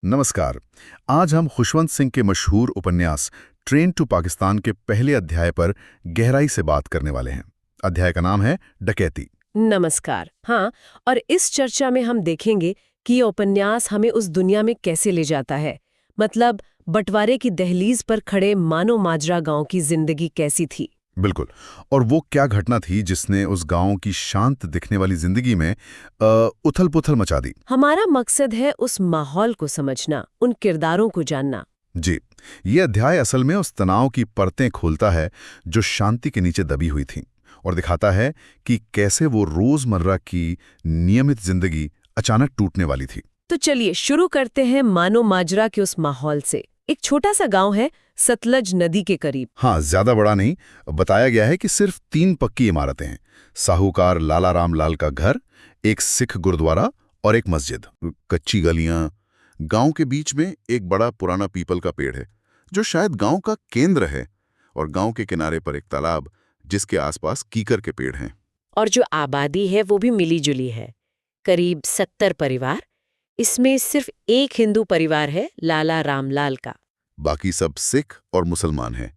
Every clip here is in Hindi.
नमस्कार। आज हम खुशवंत सिंह के मशहूर उपन्यास ट्रेन टू पाकिस्तान के पहले अध्याय पर गहराई से बात करने वाले हैं। अध्याय का नाम है डकैती। नमस्कार। हाँ, और इस चर्चा में हम देखेंगे कि ये उपन्यास हमें उस दुनिया में कैसे ले जाता है। मतलब बंटवारे की दहलीज पर खड़े मानो माजरा गांव की जिंदगी कैसी थी। बिल्कुल। और वो क्या घटना थी जिसने उस गांव की शांत दिखने वाली जिंदगी में उथल पुथल मचा दी। हमारा मकसद है उस माहौल को समझना, उन किरदारों को जानना। जी, ये अध्याय असल में उस तनाव की परतें खोलता है जो शांति के नीचे दबी हुई थी, और दिखाता है कि कैसे वो रोजमर्रा की नियमित जिंदगी अचानक टूटने वाली थी। तो चलिए शुरू करते हैं मानो माजरा के उस माहौल से। एक छोटा सा गांव है, सतलज नदी के करीब। हाँ, ज्यादा बड़ा नहीं। बताया गया है कि सिर्फ 3 पक्की इमारतें हैं। साहूकार लाला राम लाल का घर, एक सिख गुरुद्वारा और एक मस्जिद। कच्ची गलियां। गांव के बीच में एक बड़ा पुराना पीपल का पेड़ है जो शायद गांव का केंद्र है, और गांव के किनारे पर एक तालाब जिसके आसपास कीकर के पेड़ हैं। और जो आबादी है वो भी मिली जुली है, करीब 70 परिवार। इसमें सिर्फ एक हिंदू परिवार है, लाला रामलाल का। बाकी सब सिख और मुसलमान हैं,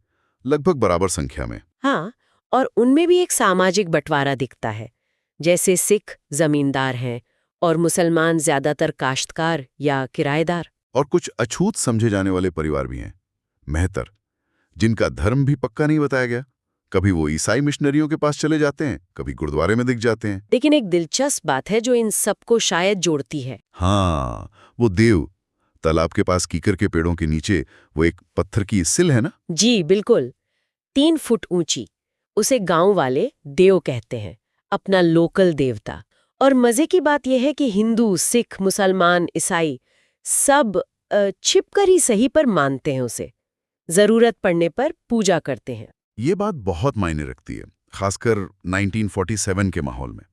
लगभग बराबर संख्या में। हाँ, और उनमें भी एक सामाजिक बंटवारा दिखता है। जैसे सिख जमींदार हैं और मुसलमान ज्यादातर काश्तकार या किराएदार। और कुछ अछूत समझे जाने वाले परिवार भी हैं, मेहतर, जिनका धर्म भी पक्का नहीं बताया गया। कभी वो ईसाई मिशनरियों के पास चले जाते हैं, कभी गुरुद्वारे में दिख जाते हैं। लेकिन एक दिलचस्प बात है जो इन सबको शायद जोड़ती है। हाँ, वो देव। तालाब के पास कीकर के पेड़ों के नीचे वो एक पत्थर की सिल है ना। जी बिल्कुल, 3 फुट ऊंची। उसे गांव वाले देव कहते हैं, अपना लोकल देवता। और मजे की बात यह है कि हिंदू, सिख, मुसलमान, ईसाई सब छिपकर ही सही पर मानते हैं उसे। जरूरत पड़ने पर पूजा करते हैं। ये बात बहुत मायने रखती है, खासकर 1947 के माहौल में।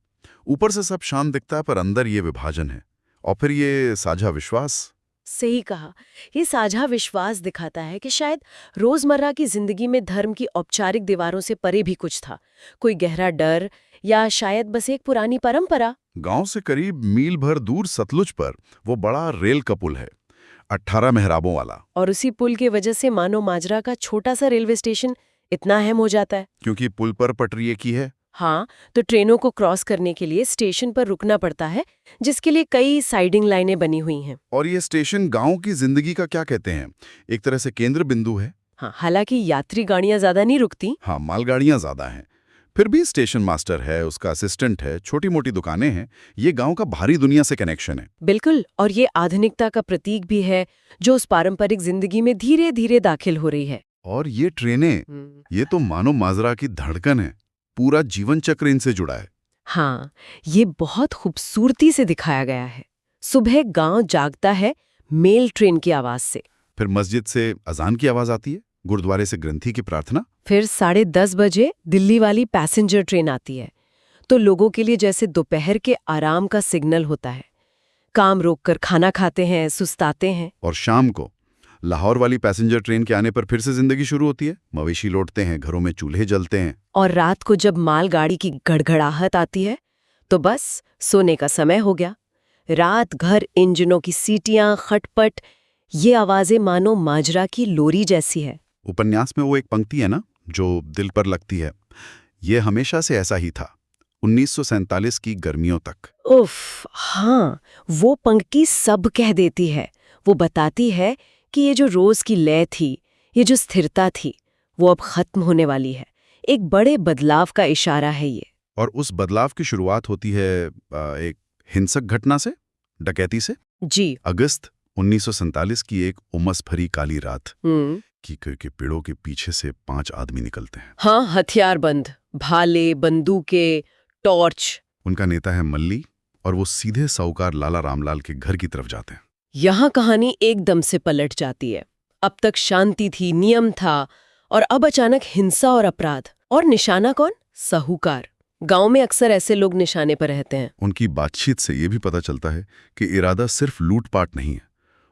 ऊपर से सब शांत दिखता है, पर अंदर ये विभाजन है। और फिर ये साझा विश्वास। सही कहा। ये साझा विश्वास दिखाता है कि शायद रोजमर्रा की जिंदगी में धर्म की औपचारिक दीवारों से परे भी कुछ था। कोई गहरा डर, या शायद बस एक पुरानी परंपरा। गांव से करीब मील भर दूर सतलुज पर वो बड़ा रेल का पुल है, 18 मेहराबों वाला। और उसी पुल की वजह से मानो माजरा का छोटा सा रेलवे स्टेशन इतना अहम हो जाता है। क्योंकि पुल पर पटरी एक ही है। हाँ, तो ट्रेनों को क्रॉस करने के लिए स्टेशन पर रुकना पड़ता है, जिसके लिए कई साइडिंग लाइनें बनी हुई हैं। और ये स्टेशन गांव की जिंदगी का क्या कहते हैं, एक तरह से केंद्र बिंदु है। हाँ, हालांकि यात्री गाड़ियां ज्यादा नहीं रुकती। हाँ, मालगाड़ियां ज्यादा हैं। फिर भी स्टेशन मास्टर है, उसका असिस्टेंट है, छोटी मोटी दुकानें हैं। ये गांव का भारी दुनिया से कनेक्शन है। बिल्कुल, और ये आधुनिकता का प्रतीक भी है जो उस पारंपरिक जिंदगी में धीरे धीरे दाखिल हो रही है। और ये ट्रेनें, ये तो मानो माजरा की धड़कन है। पूरा जीवन चक्र इनसे जुड़ा है। हाँ, ये बहुत खूबसूरती से दिखाया गया है। सुबह गांव जागता है मेल ट्रेन की आवाज से। फिर मस्जिद से अजान की आवाज आती है, गुरुद्वारे से ग्रंथी की प्रार्थना। फिर 10:30 बजे दिल्ली वाली पैसेंजर ट्रेन आती है, तो लोगों के लिए जैसे दोपहर के आराम का सिग्नल होता है। काम रोककर खाना खाते हैं, सुस्ताते हैं। और शाम को लाहौर वाली पैसेंजर ट्रेन के आने पर फिर से जिंदगी शुरू होती है। मवेशी लौटते हैं, घरों में चूल्हे जलते हैं। और रात को जब मालगाड़ी की गड़गड़ाहट आती है तो बस सोने का समय हो गया। रात भर इंजनों की सीटियां, खटपट, ये आवाजें मानो माजरा की लोरी जैसी है। उपन्यास में वो एक पंक्ति है ना जो दिल पर लगती है, ये हमेशा से ऐसा ही था, 1947 की गर्मियों तक। उफ, हाँ, वो पंक्ति सब कह देती है। वो बताती है कि ये जो रोज की लय थी, ये जो स्थिरता थी, वो अब खत्म होने वाली है। एक बड़े बदलाव का इशारा है ये। और उस बदलाव की शुरुआत होती है एक हिंसक घटना से, डकैती से। जी। अगस्त 1947 की एक उमस भरी काली रात। हम्म। कीकर के पेड़ों के पीछे से 5 आदमी निकलते हैं। हाँ, हथियारबंद, भाले, बंदूकें, टॉर्च। उनका नेता है मल्ली, और वो सीधे साहूकार लाला रामलाल के घर की तरफ जाते हैं। यहाँ कहानी एकदम से पलट जाती है। अब तक शांति थी, नियम था, और अब अचानक हिंसा और अपराध। और निशाना कौन? साहूकार। गांव में अक्सर ऐसे लोग निशाने पर रहते हैं। उनकी बातचीत से ये भी पता चलता है कि इरादा सिर्फ लूटपाट नहीं है।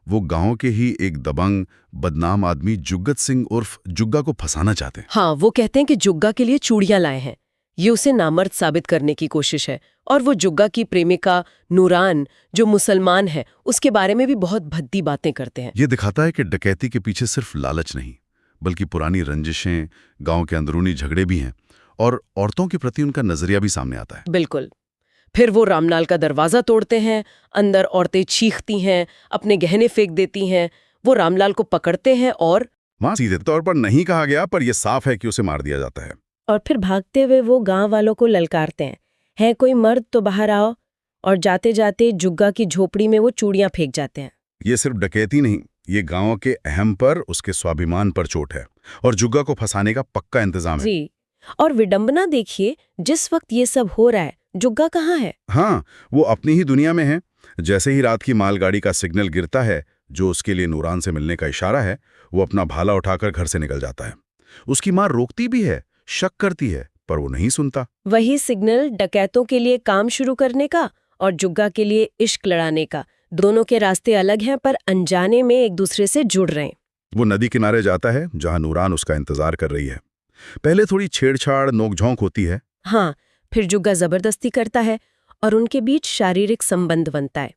वो गांव के ही एक दबंग, बदनाम आदमी जुग्गत सिंह उर्फ जुग्गा को फंसाना चाहते हैं। हाँ, वो कहते हैं कि जुग्गा के लिए चूड़ियां लाए हैं। ये उसे नामर्द साबित करने की कोशिश है। और वो जुग्गा की प्रेमिका नूरान, जो मुसलमान है, उसके बारे में भी बहुत भद्दी बातें करते हैं। ये दिखाता है कि डकैती के पीछे सिर्फ लालच नहीं, बल्कि पुरानी रंजिशें, गांव के अंदरूनी झगड़े भी हैं, और औरतों के प्रति उनका नजरिया भी सामने आता है। बिल्कुल। फिर वो रामलाल का दरवाजा तोड़ते हैं, अंदर औरतें चीखती हैं, अपने गहने फेंक देती हैं। वो रामलाल को पकड़ते हैं और वहां सीधे तौर पर नहीं कहा गया, पर यह साफ है कि उसे मार दिया जाता है। फिर भागते हुए वो गांव वालों को ललकारते हैं, है कोई मर्द तो बाहर आओ। और जाते जाते जुग्गा की झोपड़ी में वो चूड़ियां फेंक जाते हैं। ये सिर्फ डकैती नहीं, ये गांव के अहम पर, उसके स्वाभिमान पर चोट है, और जुग्गा को फंसाने का पक्का इंतजाम है। जी। और विडंबना देखिए, जिस वक्त ये सब हो रहा है, जुग्गा कहाँ है? हाँ, वो अपनी ही दुनिया में है। जैसे ही रात की मालगाड़ी का सिग्नल गिरता है, जो उसके लिए नूरान से मिलने का इशारा है, वो अपना भाला उठाकर घर से निकल जाता है। उसकी मां रोकती भी है, शक करती है, पर वो नहीं सुनता। वही सिग्नल डकैतों के लिए काम शुरू करने का और जुग्गा के लिए इश्क लड़ाने का। दोनों के रास्ते अलग हैं, पर अनजाने में एक दूसरे से जुड़ रहे हैं। वो नदी किनारे जाता है, जहां नूरान उसका इंतजार कर रही है। पहले थोड़ी छेड़छाड़, नोकझोंक होती है। हाँ, फिर जुग्गा जबरदस्ती करता है और उनके बीच शारीरिक संबंध बनता है।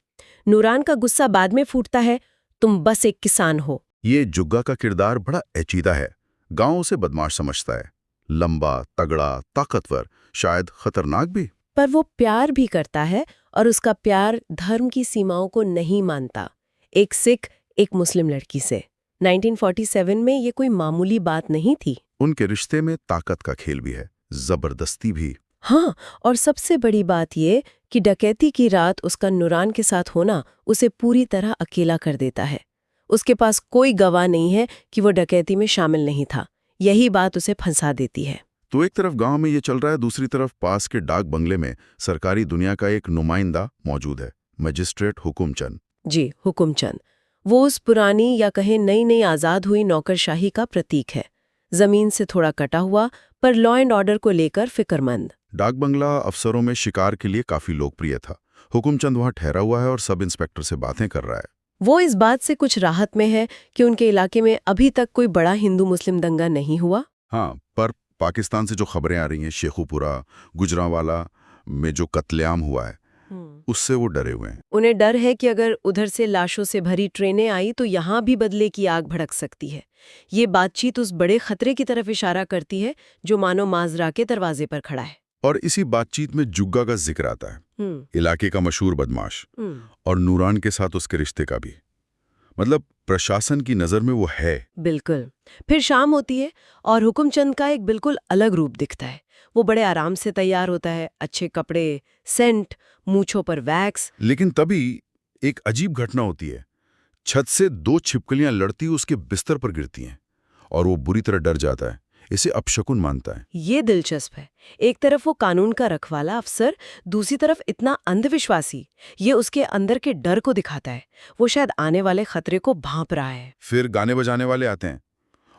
नूरान का गुस्सा बाद में फूटता है, तुम बस एक किसान हो। ये जुग्गा का किरदार बड़ा पेचीदा है। गांव उसे बदमाश समझता है, लंबा, तगड़ा, ताकतवर, शायद खतरनाक भी। पर वो प्यार भी करता है, और उसका प्यार धर्म की सीमाओं को नहीं मानता। एक सिख एक मुस्लिम लड़की से 1947 में ये कोई मामूली बात नहीं थी। उनके रिश्ते में ताकत का खेल भी है, जबरदस्ती भी। हाँ, और सबसे बड़ी बात ये कि डकैती की रात उसका नूरान के साथ होना उसे पूरी तरह अकेला कर देता है। उसके पास कोई गवाह नहीं है कि वो डकैती में शामिल नहीं था। यही बात उसे फंसा देती है। तो एक तरफ गांव में ये चल रहा है, दूसरी तरफ पास के डाक बंगले में सरकारी दुनिया का एक नुमाइंदा मौजूद है, मजिस्ट्रेट हुकुमचंद। जी, हुकुमचंद। वो उस पुरानी या कहे नई नई आज़ाद हुई नौकरशाही का प्रतीक है। जमीन से थोड़ा कटा हुआ, पर लॉ एंड ऑर्डर को लेकर फिक्रमंद। डाक बंगला अफसरों में शिकार के लिए काफी लोकप्रिय था। हुकुमचंद वहां ठहरा हुआ है और सब इंस्पेक्टर से बातें कर रहा है। वो इस बात से कुछ राहत में है कि उनके इलाके में अभी तक कोई बड़ा हिंदू मुस्लिम दंगा नहीं हुआ। हाँ, पर पाकिस्तान से जो खबरें आ रही हैं, शेखुपुरा, गुजरांवाला में जो कत्लेआम हुआ है, उससे वो डरे हुए हैं। उन्हें डर है कि अगर उधर से लाशों से भरी ट्रेनें आई तो यहाँ भी बदले की आग भड़क सकती है। ये बातचीत उस बड़े खतरे की तरफ इशारा करती है जो मानो माजरा के दरवाजे पर खड़ा है। और इसी बातचीत में जुग्गा का जिक्र आता है, इलाके का मशहूर बदमाश, और नूरान के साथ उसके रिश्ते का भी। मतलब प्रशासन की नजर में वो है। बिल्कुल। फिर शाम होती है और हुकुमचंद का एक बिल्कुल अलग रूप दिखता है। वो बड़े आराम से तैयार होता है, अच्छे कपड़े, सेंट, मूंछों पर वैक्स। लेकिन तभी एक अजीब घटना होती है। छत से 2 छिपकलियां लड़ती उसके बिस्तर पर गिरती हैं, और वो बुरी तरह डर जाता है। इसे अपशकुन मानता है। ये दिलचस्प है। एक तरफ वो कानून का रखवाला अफसर, दूसरी तरफ इतना अंधविश्वासी। ये उसके अंदर के डर को दिखाता है। वो शायद आने वाले खतरे को भांप रहा है। फिर गाने बजाने वाले आते हैं,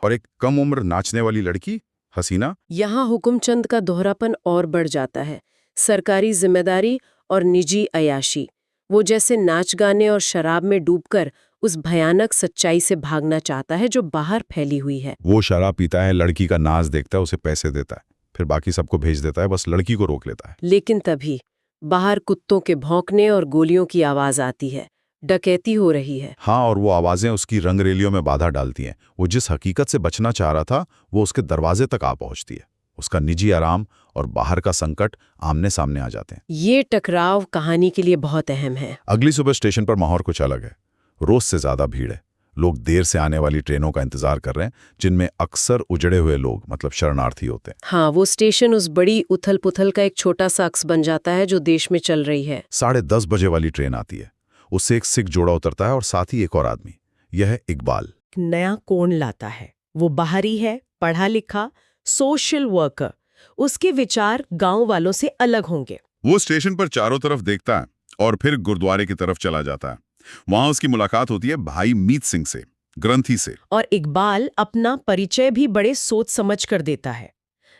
और एक कम उम्र नाचने वाली लड़की, हसीना। यहाँ हुकुमचंद का दोहरापन और बढ़ जाता है। सरकारी जिम्मेदारी और निजी अयाशी। वो जैसे नाच गाने और शराब में डूबकर उस भयानक सच्चाई से भागना चाहता है जो बाहर फैली हुई है। वो शराब पीता है, लड़की का नाच देखता है, उसे पैसे देता है, फिर बाकी सबको भेज देता है, बस लड़की को रोक लेता है। लेकिन तभी बाहर कुत्तों के भौंकने और गोलियों की आवाज आती है। डकैती हो रही है। हाँ, और वो आवाजें उसकी रंगरेलियों में बाधा डालती हैं। वो जिस हकीकत से बचना चाह रहा था, वो उसके दरवाजे तक आ पहुंचती है। उसका निजी आराम और बाहर का संकट आमने सामने आ जाते हैं। ये टकराव कहानी के लिए बहुत अहम है। अगली सुबह स्टेशन पर माहौल कुछ अलग है। रोज से ज्यादा भीड़ है। लोग देर से आने वाली ट्रेनों का इंतजार कर रहे हैं, जिनमें अक्सर उजड़े हुए लोग, मतलब शरणार्थी होते हैं। हाँ, वो स्टेशन उस बड़ी उथल पुथल का एक छोटा सा अक्स बन जाता है जो देश में चल रही है। 10:30 बजे वाली ट्रेन आती है। उससे एक सिख जोड़ा उतरता है और साथ ही एक और आदमी। यह है इकबाल। नया कोण लाता है। वो बाहरी है, पढ़ा लिखा, सोशल वर्कर। उसके विचार गांव वालों से अलग होंगे। वो स्टेशन पर चारों तरफ देखता है और फिर गुरुद्वारे की तरफ चला जाता है। वहां उसकी मुलाकात होती है भाई मीत सिंह से, ग्रंथी से। और इकबाल अपना परिचय भी बड़े सोच समझ कर देता है।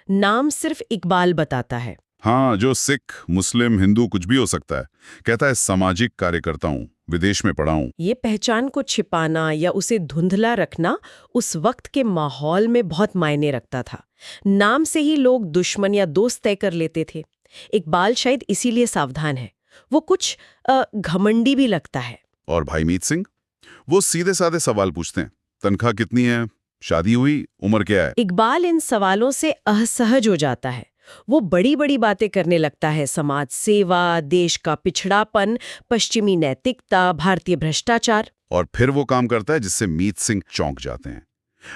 नाम सिर्फ इकबाल बताता है। हाँ, जो सिख, मुस्लिम, हिंदू कुछ भी हो सकता है। कहता है सामाजिक कार्यकर्ता हूं, विदेश में पढ़ा हूं। ये पहचान को छिपाना या उसे धुंधला रखना उस वक्त के माहौल में बहुत मायने रखता था। नाम से ही लोग दुश्मन या दोस्त तय कर लेते थे। इकबाल शायद इसीलिए सावधान है। वो कुछ घमंडी भी लगता है। और भाई मीत सिंह, वो सीधे साधे सवाल पूछते हैं। तनख्वाह कितनी है, शादी हुई, उम्र क्या है? इकबाल इन सवालों से असहज हो जाता है। वो बड़ी बड़ी बातें करने लगता है, समाज सेवा, देश का पिछड़ापन, पश्चिमी नैतिकता, भारतीय भ्रष्टाचार। और फिर वो काम करता है जिससे मीत सिंह चौंक जाते हैं।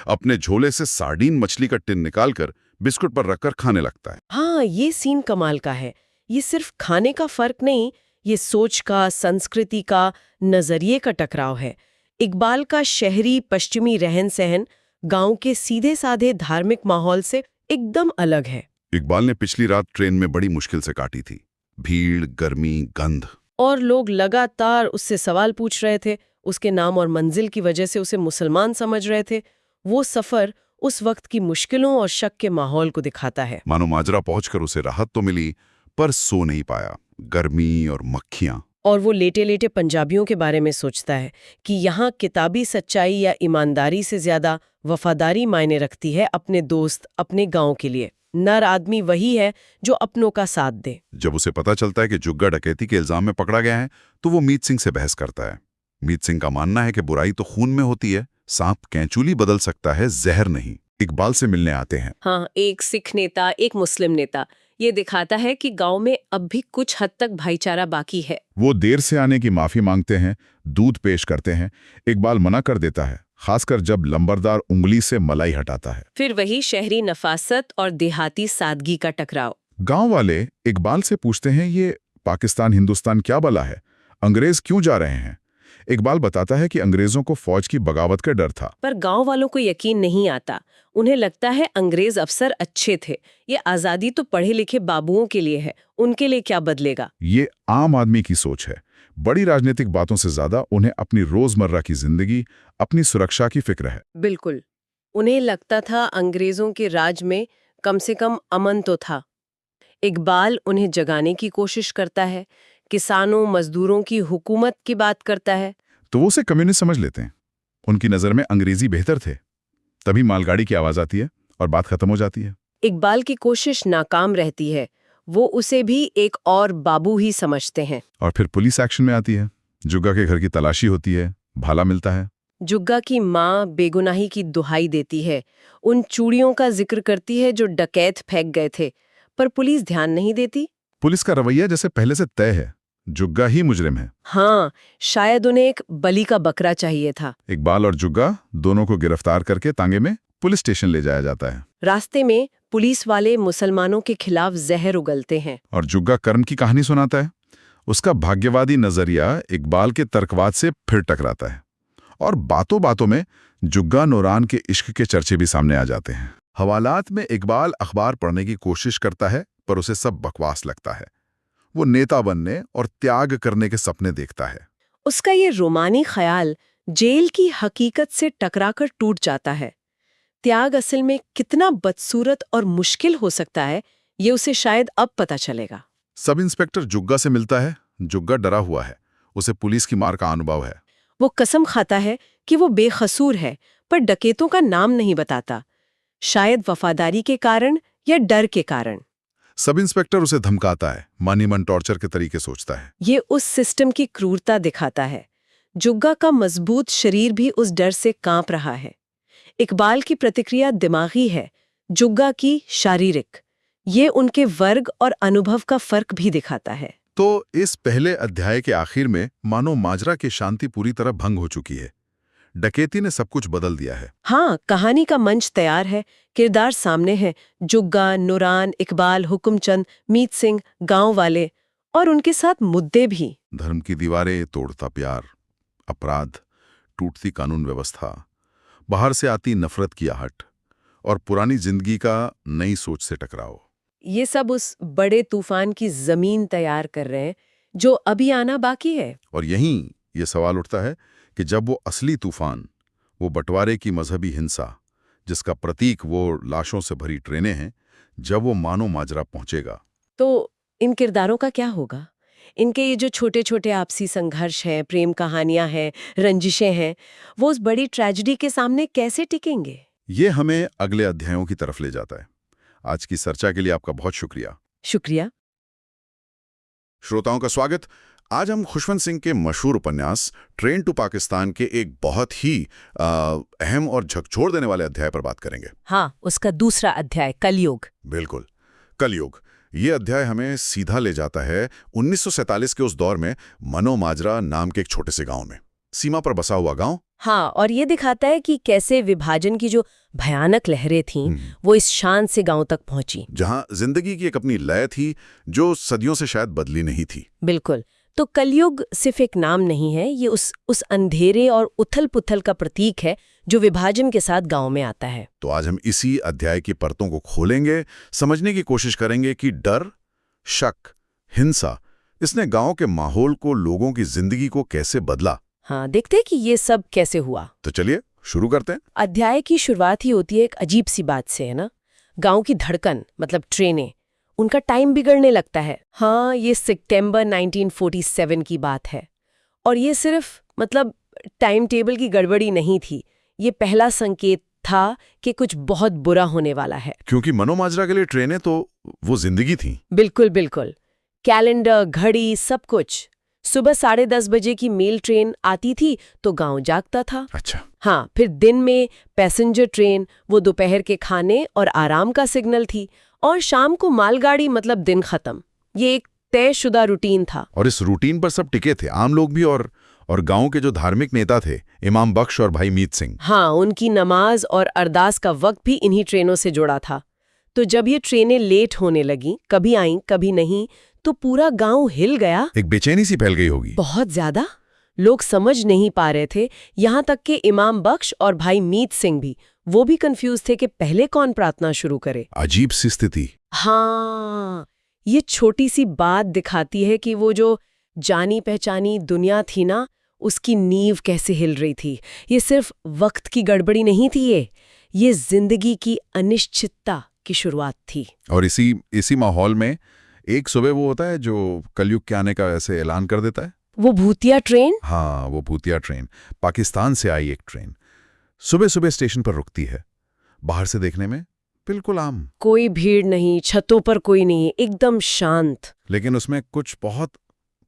अपने झोले से सार्डीन मछली का टिन निकालकर बिस्कुट पर रखकर खाने लगता है। हाँ, ये सीन कमाल का है। ये सिर्फ खाने का फर्क नहीं, ये सोच का, संस्कृति का, नजरिए का टकराव है। इकबाल का शहरी पश्चिमी रहन सहन गांव के सीधे साधे धार्मिक माहौल से एकदम अलग है। इकबाल ने पिछली रात ट्रेन में बड़ी मुश्किल से काटी थी। भीड़, गर्मी, गंध। और लोग लगातार उससे सवाल पूछ रहे थे। उसके नाम और मंजिल की वजह से उसे मुसलमान समझ रहे थे। वो सफर उस वक्त की मुश्किलों और शक के माहौल को दिखाता है। मानो माजरा पहुंचकर उसे राहत तो मिली, पर सो नहीं पाया। गर्मी और मक्खियां। और वो लेटे लेटे पंजाबियों के बारे में सोचता है कि यहाँ किताबी सच्चाई या ईमानदारी से ज्यादा वफादारी मायने रखती है अपने दोस्त, अपने गांव के लिए। नर आदमी वही है जो अपनों का साथ दे। जब उसे पता चलता है कि जुग्गा डकैती के इल्जाम में पकड़ा गया है, तो वो मीत सिंह से बहस करता है। मीत सिंह का मानना है कि बुराई तो खून में होती है, सांप कैंचुली बदल सकता है, जहर नहीं। इकबाल से मिलने आते हैं। हाँ, एक सिख नेता, एक मुस्लिम नेता। ये दिखाता है कि गांव में अब भी कुछ हद तक भाईचारा बाकी है। वो देर से आने की माफी मांगते हैं, दूध पेश करते हैं। इकबाल मना कर देता है, खासकर जब लंबरदार उंगली से मलाई हटाता है। फिर वही शहरी नफासत और देहाती सादगी का टकराव। गांव वाले इकबाल से पूछते हैं, ये पाकिस्तान हिंदुस्तान क्या बला है, अंग्रेज क्यों जा रहे हैं? इकबाल बताता है कि अंग्रेजों को फौज की बगावत का डर था। पर गांव वालों को यकीन नहीं आता। उन्हें लगता है अंग्रेज अफसर अच्छे थे, ये आजादी तो पढ़े लिखे बाबुओं के लिए है, उनके लिए क्या बदलेगा। ये आम आदमी की सोच है। बड़ी राजनीतिक बातों से ज्यादा उन्हें अपनी रोजमर्रा की जिंदगी, अपनी सुरक्षा की फिक्र है। बिल्कुल। उन्हें लगता था अंग्रेजों के राज में कम से कम अमन तो था। इकबाल उन्हें जगाने की कोशिश करता है, किसानों मजदूरों की हुकूमत की बात करता है। तो वो उसे कम्युनिस्ट समझ लेते हैं। उनकी नजर में अंग्रेजी बेहतर थे। तभी मालगाड़ी की आवाज आती है और बात खत्म हो जाती है। इकबाल की कोशिश नाकाम रहती है। वो उसे भी एक और बाबू ही समझते हैं। और फिर पुलिस एक्शन में आती है। जुग्गा के घर की तलाशी होती है, भाला मिलता है। जुग्गा की माँ बेगुनाही की दुहाई देती है, उन चूड़ियों का जिक्र करती है जो डकैत फेंक गए थे, पर पुलिस ध्यान नहीं देती। पुलिस का रवैया जैसे पहले से तय है, जुग्गा ही मुजरिम है। हाँ, शायद उन्हें एक बलि का बकरा चाहिए था। इकबाल और जुग्गा दोनों को गिरफ्तार करके तांगे में पुलिस स्टेशन ले जाया जाता है। रास्ते में पुलिस वाले मुसलमानों के खिलाफ जहर उगलते हैं। और जुग्गा कर्म की कहानी सुनाता है। उसका भाग्यवादी नजरिया इकबाल के तर्कवाद से फिर टकराता है। और बातों बातों में जुग्गा नूरान के इश्क के चर्चे भी सामने आ जाते हैं। हवालात में इकबाल अखबार पढ़ने की कोशिश करता है, पर उसे सब बकवास लगता है। वो नेता बनने और त्याग करने के सपने देखता है। उसका ये रोमानी ख्याल जेल की हकीकत से टकराकर टूट जाता है। त्याग असल में कितना बदसूरत और मुश्किल हो सकता है, ये उसे शायद अब पता चलेगा। सब इंस्पेक्टर जुग्गा से मिलता है। जुग्गा डरा हुआ है, उसे पुलिस की मार का अनुभव है। वो कसम खाता है कि वो बेकसूर है, पर डकैतों का नाम नहीं बताता, शायद वफादारी के कारण या डर के कारण। सब इंस्पेक्टर उसे धमकाता है, मनी मन टॉर्चर के तरीके सोचता है। ये उस सिस्टम की क्रूरता दिखाता है। जुग्गा का मजबूत शरीर भी उस डर से कांप रहा है। इकबाल की प्रतिक्रिया दिमागी है, जुग्गा की शारीरिक। ये उनके वर्ग और अनुभव का फर्क भी दिखाता है। तो इस पहले अध्याय के आखिर में मानो माजरा की शांति पूरी तरह भंग हो चुकी है। डकैती ने सब कुछ बदल दिया है। हाँ, कहानी का मंच तैयार है, किरदार सामने हैं, जुग्गा, नूरान, इकबाल, हुकुमचंद, मीत सिंह, गांव वाले, और उनके साथ मुद्दे भी। धर्म की दीवारें तोड़ता प्यार, अपराध, टूटती कानून व्यवस्था, बाहर से आती नफरत की आहट और पुरानी जिंदगी का नई सोच से टकराव। ये सब उस बड़े तूफान की जमीन तैयार कर रहे हैं जो अभी आना बाकी है। और यहीं ये सवाल उठता है कि जब वो असली तूफान, वो बंटवारे की मजहबी हिंसा, जिसका प्रतीक वो लाशों से भरी ट्रेनें हैं, जब वो मानो माजरा पहुंचेगा, तो इन किरदारों का क्या होगा? इनके ये जो छोटे छोटे आपसी संघर्ष हैं, प्रेम कहानियां हैं, रंजिशें हैं, वो उस बड़ी ट्रेजेडी के सामने कैसे टिकेंगे? ये हमें अगले अध्यायों की तरफ ले जाता है। आज की चर्चा के लिए आपका बहुत शुक्रिया। शुक्रिया। श्रोताओं का स्वागत। आज हम खुशवंत सिंह के मशहूर उपन्यास ट्रेन टू पाकिस्तान के एक बहुत ही अहम और झकझोर देने वाले अध्याय पर बात करेंगे। हाँ, उसका दूसरा अध्याय, कलयुग। बिल्कुल, कलयुग। ये अध्याय हमें सीधा ले जाता है 1947 के उस दौर में मनोमाजरा नाम के एक छोटे से गांव में, सीमा पर बसा हुआ गांव। हाँ, और ये दिखाता है कि कैसे विभाजन की जो भयानक लहरें थीं, वो इस शान से गांव तक पहुंची। जहां जिंदगी की एक अपनी लय थी जो सदियों से शायद बदली नहीं थी। बिल्कुल। तो कलयुग सिर्फ एक नाम नहीं है, ये उस अंधेरे और उथल-पुथल का प्रतीक है जो विभाजन के साथ गांव में आता है। तो आज हम इसी अध्याय की परतों को खोलेंगे, समझने की कोशिश करेंगे कि डर, शक, हिंसा, इसने गांव के माहौल को, लोगों की जिंदगी को कैसे बदला। हाँ, देखते हैं कि ये सब कैसे हुआ। तो चलिए शुरू करते हैं। अध्याय की शुरुआत ही होती है एक अजीब सी बात से, है ना? गांव की धड़कन, मतलब ट्रेनें, उनका टाइम बिगड़ने लगता है। हाँ, ये सितंबर 1947 की बात है। और ये सिर्फ टाइम टेबल की गड़बड़ी नहीं थी, ये पहला संकेत था कि कुछ बहुत बुरा होने वाला है। क्योंकि मनोमाजरा के लिए ट्रेनें तो वो जिंदगी थी। बिल्कुल बिल्कुल। कैलेंडर, घड़ी, सब कुछ। सुबह 10:30 बजे की मेल ट्रेन आती थी तो गांव जागता था। अच्छा। हाँ, फिर दिन में पैसेंजर ट्रेन, वो दोपहर के खाने और आराम का सिग्नल थी, और शाम को मालगाड़ी, मतलब दिन खत्म। ये एक तयशुदा रूटीन था। और इस रूटीन पर सब टिके थे, आम लोग भी और गांव के जो धार्मिक नेता थे, इमाम बख्श और भाई मीत सिंह। हाँ, उनकी नमाज और अरदास का वक्त भी इन्हीं ट्रेनों से जुड़ा था। तो जब ये ट्रेनें लेट होने लगी, कभी आईं कभी नहीं, तो पूरा गांव हिल गया। एक बेचैनी सी फैल गई होगी। बहुत ज्यादा। लोग समझ नहीं पा रहे थे, यहाँ तक कि इमाम बख्श और भाई मीत सिंह भी, वो भी कंफ्यूज थे कि पहले कौन प्रार्थना शुरू करे। अजीब सी स्थिति। हाँ, ये छोटी सी बात दिखाती है कि वो जो जानी पहचानी दुनिया थी ना, उसकी नींव कैसे हिल रही थी। ये सिर्फ वक्त की गड़बड़ी नहीं थी, ये जिंदगी की अनिश्चितता की शुरुआत थी। और इसी माहौल में एक सुबह वो होता है जो कलयुग के आने का ऐसे ऐलान कर देता है। वो भूतिया ट्रेन। हाँ, वो भूतिया ट्रेन। पाकिस्तान से आई एक ट्रेन सुबह सुबह स्टेशन पर रुकती है। बाहर से देखने में बिल्कुल आम, कोई भीड़ नहीं, छतों पर कोई नहीं, एकदम शांत। लेकिन उसमें कुछ बहुत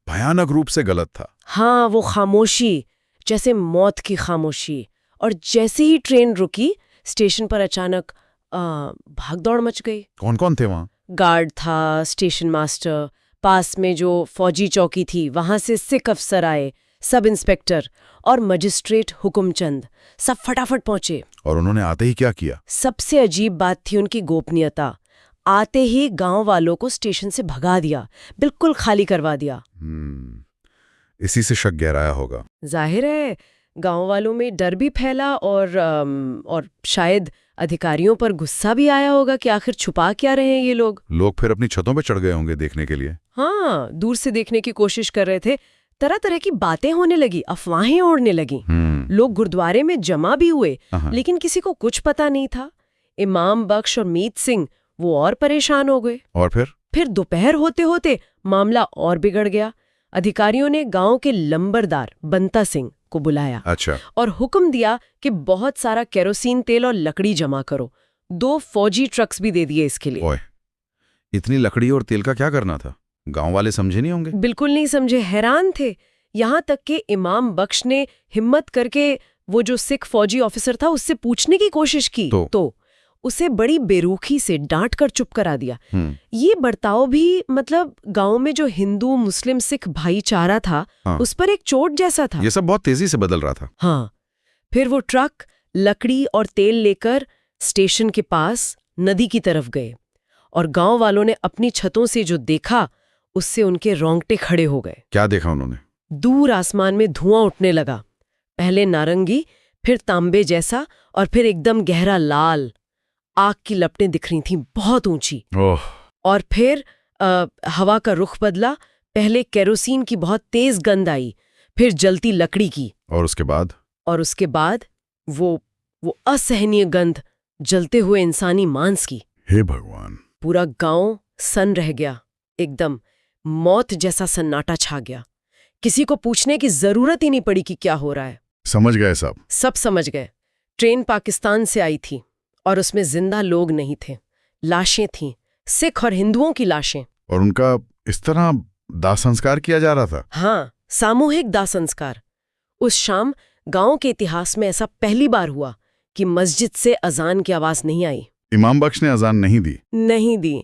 भयानक रूप से गलत था। हाँ, वो खामोशी, जैसे मौत की खामोशी। और जैसे ही ट्रेन रुकी, स्टेशन पर अचानक भागदौड़ मच गई। कौन कौन थे वहां? गार्ड था, स्टेशन मास्टर, पास में जो फौजी चौकी थी वहां से सिख अफसर आए, सब इंस्पेक्टर और मजिस्ट्रेट हुकुमचंद, सब फटाफट पहुंचे। और उन्होंने आते ही क्या किया? सबसे अजीब बात थी उनकी गोपनीयता। आते ही गांव वालों को स्टेशन से भगा दिया, बिल्कुल खाली करवा दिया। इसी से शक गहराया होगा। जाहिर है, गांव वालों में डर भी फैला और शायद अधिकारियों पर गुस्सा भी आया होगा कि आखिर छुपा क्या रहे हैं ये लोग। लोग फिर अपनी छतों पे चढ़ गए होंगे देखने के लिए। हाँ, दूर से देखने की कोशिश कर रहे थे। तरह तरह की बातें होने लगी, अफवाहें उड़ने लगी। लोग गुरुद्वारे में जमा भी हुए, लेकिन किसी को कुछ पता नहीं था। इमाम बख्श और मीत सिंह वो और परेशान हो गए। और फिर दोपहर होते होते मामला और बिगड़ गया। अधिकारियों ने गांव के लंबरदार बंता सिंह को बुलाया। अच्छा। और हुक्म दिया कि बहुत सारा केरोसिन तेल और लकड़ी जमा करो। 2 फौजी ट्रक्स भी दे दिए इसके लिए। ओए, इतनी लकड़ी और तेल का क्या करना था? गांव वाले समझे नहीं होंगे। बिल्कुल नहीं समझे, हैरान थे। यहाँ तक कि इमाम बख्श ने हिम्मत करके वो जो सिख फौजी ऑफिसर था उससे पूछने की कोशिश की, तो उसे बड़ी बेरुखी से डांट कर चुप करा दिया। ये बर्ताव भी गांव में जो हिंदू मुस्लिम सिख भाईचारा था, उस पर एक चोट जैसा था। ये सब बहुत तेजी से बदल रहा था। हाँ, फिर वो ट्रक लकड़ी और तेल लेकर स्टेशन के पास नदी की तरफ गए, और गांव वालों ने अपनी छतों से जो देखा उससे उनके रोंगटे खड़े हो गए। क्या देखा उन्होंने? दूर आसमान में धुआं उठने लगा, पहले नारंगी, फिर तांबे जैसा, और फिर एकदम गहरा लाल। आग की लपटें दिख रही थीं, बहुत ऊंची। और फिर हवा का रुख बदला। पहले केरोसिन की बहुत तेज गंध आई, फिर जलती लकड़ी की, और उसके बाद वो असहनीय गंध जलते हुए इंसानी मांस की। हे भगवान! पूरा गांव सन रह गया एकदम। मौत जैसा सन्नाटा छा गया। किसी को पूछने की जरूरत ही नहीं पड़ी कि क्या हो रहा है। समझ गए सब? सब समझ गए। ट्रेन पाकिस्तान से आई थी और उसमें जिंदा लोग नहीं थे, लाशें थीं, सिख और हिंदुओं की लाशें। और उनका इस तरह दाह संस्कार किया जा रहा था? हाँ, सामूहिक दाह संस्कार। उस शाम गांव के इतिहास में ऐसा पहली बार हुआ कि मस्जिद से अजान की आवाज नहीं आई। इमाम बख्श ने अजान नहीं दी? नहीं दी।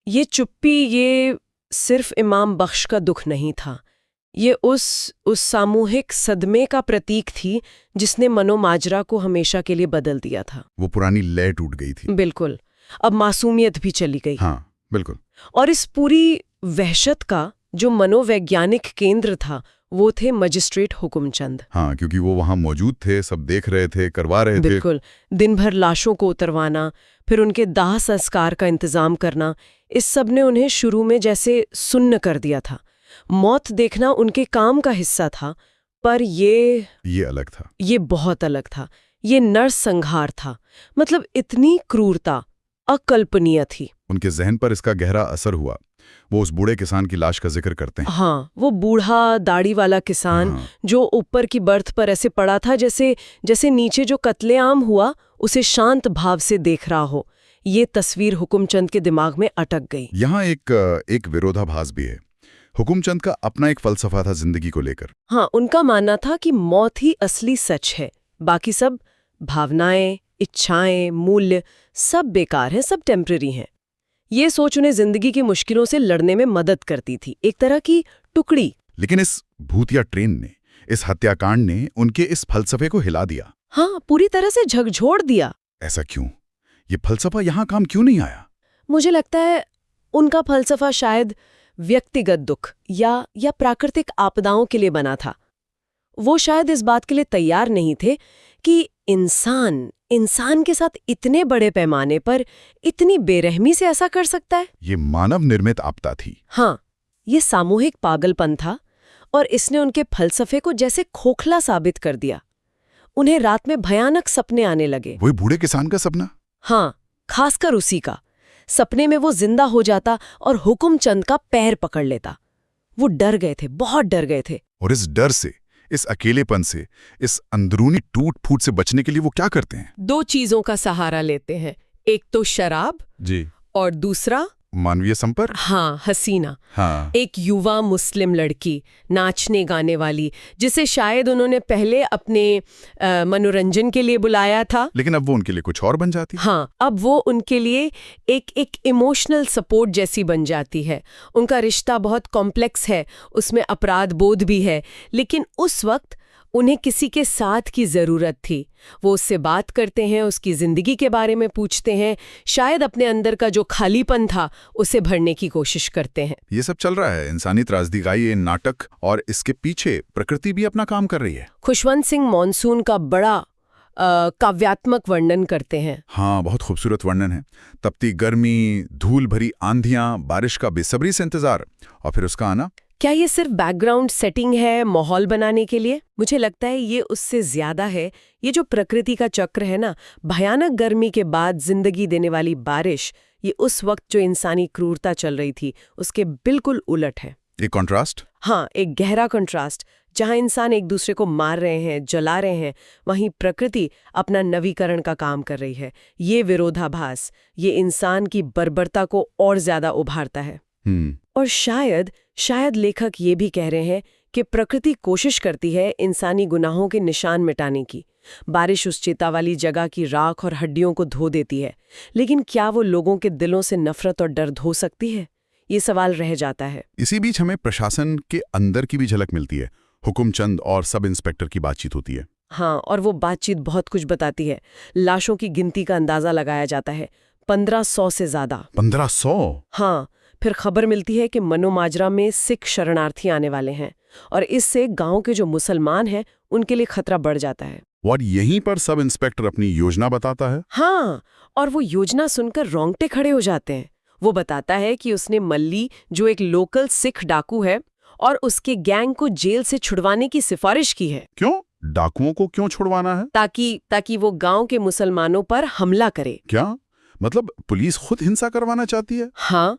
ये चुप्पी, ये सिर्फ इमाम बख्श का दुख नहीं था, ये उस सामूहिक सदमे का प्रतीक थी जिसने मनोमाजरा को हमेशा के लिए बदल दिया था। वो पुरानी लय टूट गई थी। बिल्कुल। अब मासूमियत भी चली गई। हाँ, बिल्कुल। और इस पूरी वहशत का जो मनोवैज्ञानिक केंद्र था वो थे मजिस्ट्रेट हुकुमचंद। हाँ, क्योंकि वो वहां मौजूद थे, सब देख रहे थे, करवा रहे थे। बिल्कुल। दिन भर लाशों को उतरवाना, फिर उनके दाह संस्कार का इंतजाम करना, इस सब ने उन्हें शुरू में जैसे सुन्न कर दिया था। मौत देखना उनके काम का हिस्सा था, पर ये अलग था। ये बहुत अलग था। ये नरसंहार था। मतलब इतनी क्रूरता अकल्पनीय थी। उनके जहन पर इसका गहरा असर हुआ। वो उस बूढ़े किसान की लाश का जिक्र करते हैं। हाँ, वो बूढ़ा दाढ़ी वाला किसान, हाँ। जो ऊपर की बर्थ पर ऐसे पड़ा था जैसे नीचे जो कत्लेआम हुआ उसे शांत भाव से देख रहा हो। ये तस्वीर हुकुमचंद के दिमाग में अटक गई। यहाँ एक विरोधाभास भी है। हुकुमचंद का अपना एक फलसफा था जिंदगी को लेकर। हाँ, उनका मानना था कि मौत ही असली सच है, बाकी सब भावनाएं, इच्छाएं, मूल्य सब बेकार हैं, सब टेम्पररी हैं। ये सोच उन्हें जिंदगी की मुश्किलों से लड़ने में मदद करती थी, एक तरह की टुकड़ी। लेकिन इस भूतिया ट्रेन ने, इस हत्याकांड ने उनके इस फलसफे को हिला दिया। हाँ, पूरी तरह से झकझोर दिया। ऐसा क्यों? ये फलसफा यहाँ काम क्यों नहीं आया? मुझे लगता है उनका फलसफा शायद व्यक्तिगत दुख या प्राकृतिक आपदाओं के लिए बना था। वो शायद इस बात के लिए तैयार नहीं थे कि इंसान के साथ इतने बड़े पैमाने पर इतनी बेरहमी से ऐसा कर सकता है। ये मानव निर्मित आपदा थी। हाँ, ये सामूहिक पागलपन था और इसने उनके फलसफे को जैसे खोखला साबित कर दिया। उन्हें रात में भयानक सपने आने लगे। वही बूढ़े किसान का सपना? हाँ, खासकर उसी का। सपने में वो जिंदा हो जाता और हुकुमचंद का पैर पकड़ लेता। वो डर गए थे, बहुत डर गए थे। और इस डर से, इस अकेलेपन से, इस अंदरूनी टूट फूट से बचने के लिए वो क्या करते हैं? दो चीजों का सहारा लेते हैं, एक तो शराब जी, और दूसरा मानवीय संपर्क। हाँ, हसीना। हाँ। एक युवा मुस्लिम लड़की, नाचने गाने वाली, जिसे शायद उन्होंने पहले अपने मनोरंजन के लिए बुलाया था, लेकिन अब वो उनके लिए कुछ और बन जाती। हाँ, अब वो उनके लिए एक इमोशनल सपोर्ट जैसी बन जाती है। उनका रिश्ता बहुत कॉम्प्लेक्स है, उसमें अपराध बोध भी है, लेकिन उस वक्त उन्हें किसी के साथ की जरूरत थी। वो उससे बात करते हैं, उसकी जिंदगी के बारे में पूछते हैं, शायद अपने अंदर का जो खालीपन था उसे भरने की कोशिश करते हैं। ये सब चल रहा है, इंसानी त्रासदी का ये नाटक, और इसके पीछे प्रकृति भी अपना काम कर रही है। खुशवंत सिंह मानसून का बड़ा काव्यात्मक वर्णन करते हैं। हाँ, बहुत खूबसूरत वर्णन है। तपती गर्मी, धूल भरी आंधियां, बारिश का बेसब्री से इंतजार, और फिर उसका आना। क्या ये सिर्फ बैकग्राउंड सेटिंग है माहौल बनाने के लिए? मुझे लगता है ये उससे ज्यादा है। ये जो प्रकृति का चक्र है ना, भयानक गर्मी के बाद जिंदगी देने वाली बारिश, ये उस वक्त जो इंसानी क्रूरता चल रही थी उसके बिल्कुल उलट है। एक कॉन्ट्रास्ट। हाँ, एक गहरा कॉन्ट्रास्ट। जहां इंसान एक दूसरे को मार रहे हैं, जला रहे हैं, वहीं प्रकृति अपना नवीकरण का काम कर रही है। ये विरोधाभास, ये इंसान की बर्बरता को और ज्यादा उभारता है। और शायद लेखक ये भी कह रहे हैं कि प्रकृति कोशिश करती है इंसानी गुनाहों के निशान मिटाने की। बारिश उस चिता वाली जगह की राख और हड्डियों को धो देती है, लेकिन क्या वो लोगों के दिलों से नफरत और डर धो सकती है? ये सवाल रह जाता है। इसी बीच हमें प्रशासन के अंदर की भी झलक मिलती है। हुकुमचंद और सब इंस्पेक्टर की बातचीत होती है। हाँ, और वो बातचीत बहुत कुछ बताती है। लाशों की गिनती का अंदाजा लगाया जाता है, 1500 से ज्यादा। 1500? हाँ। फिर खबर मिलती है कि मनोमाजरा में सिख शरणार्थी आने वाले हैं, और इससे गांव के जो मुसलमान हैं उनके लिए खतरा बढ़ जाता है। और यहीं पर सब इंस्पेक्टर अपनी योजना बताता है। हाँ, और वो योजना सुनकर रोंगटे खड़े हो जाते हैं। वो बताता है कि उसने मल्ली, जो एक लोकल सिख डाकू है, और उसके गैंग को जेल से छुड़वाने की सिफारिश की है। क्यों? डाकुओं को क्यों छुड़वाना है? ताकि वो गांव के मुसलमानों पर हमला करे। क्या मतलब पुलिस खुद हिंसा करवाना चाहती है? हाँ,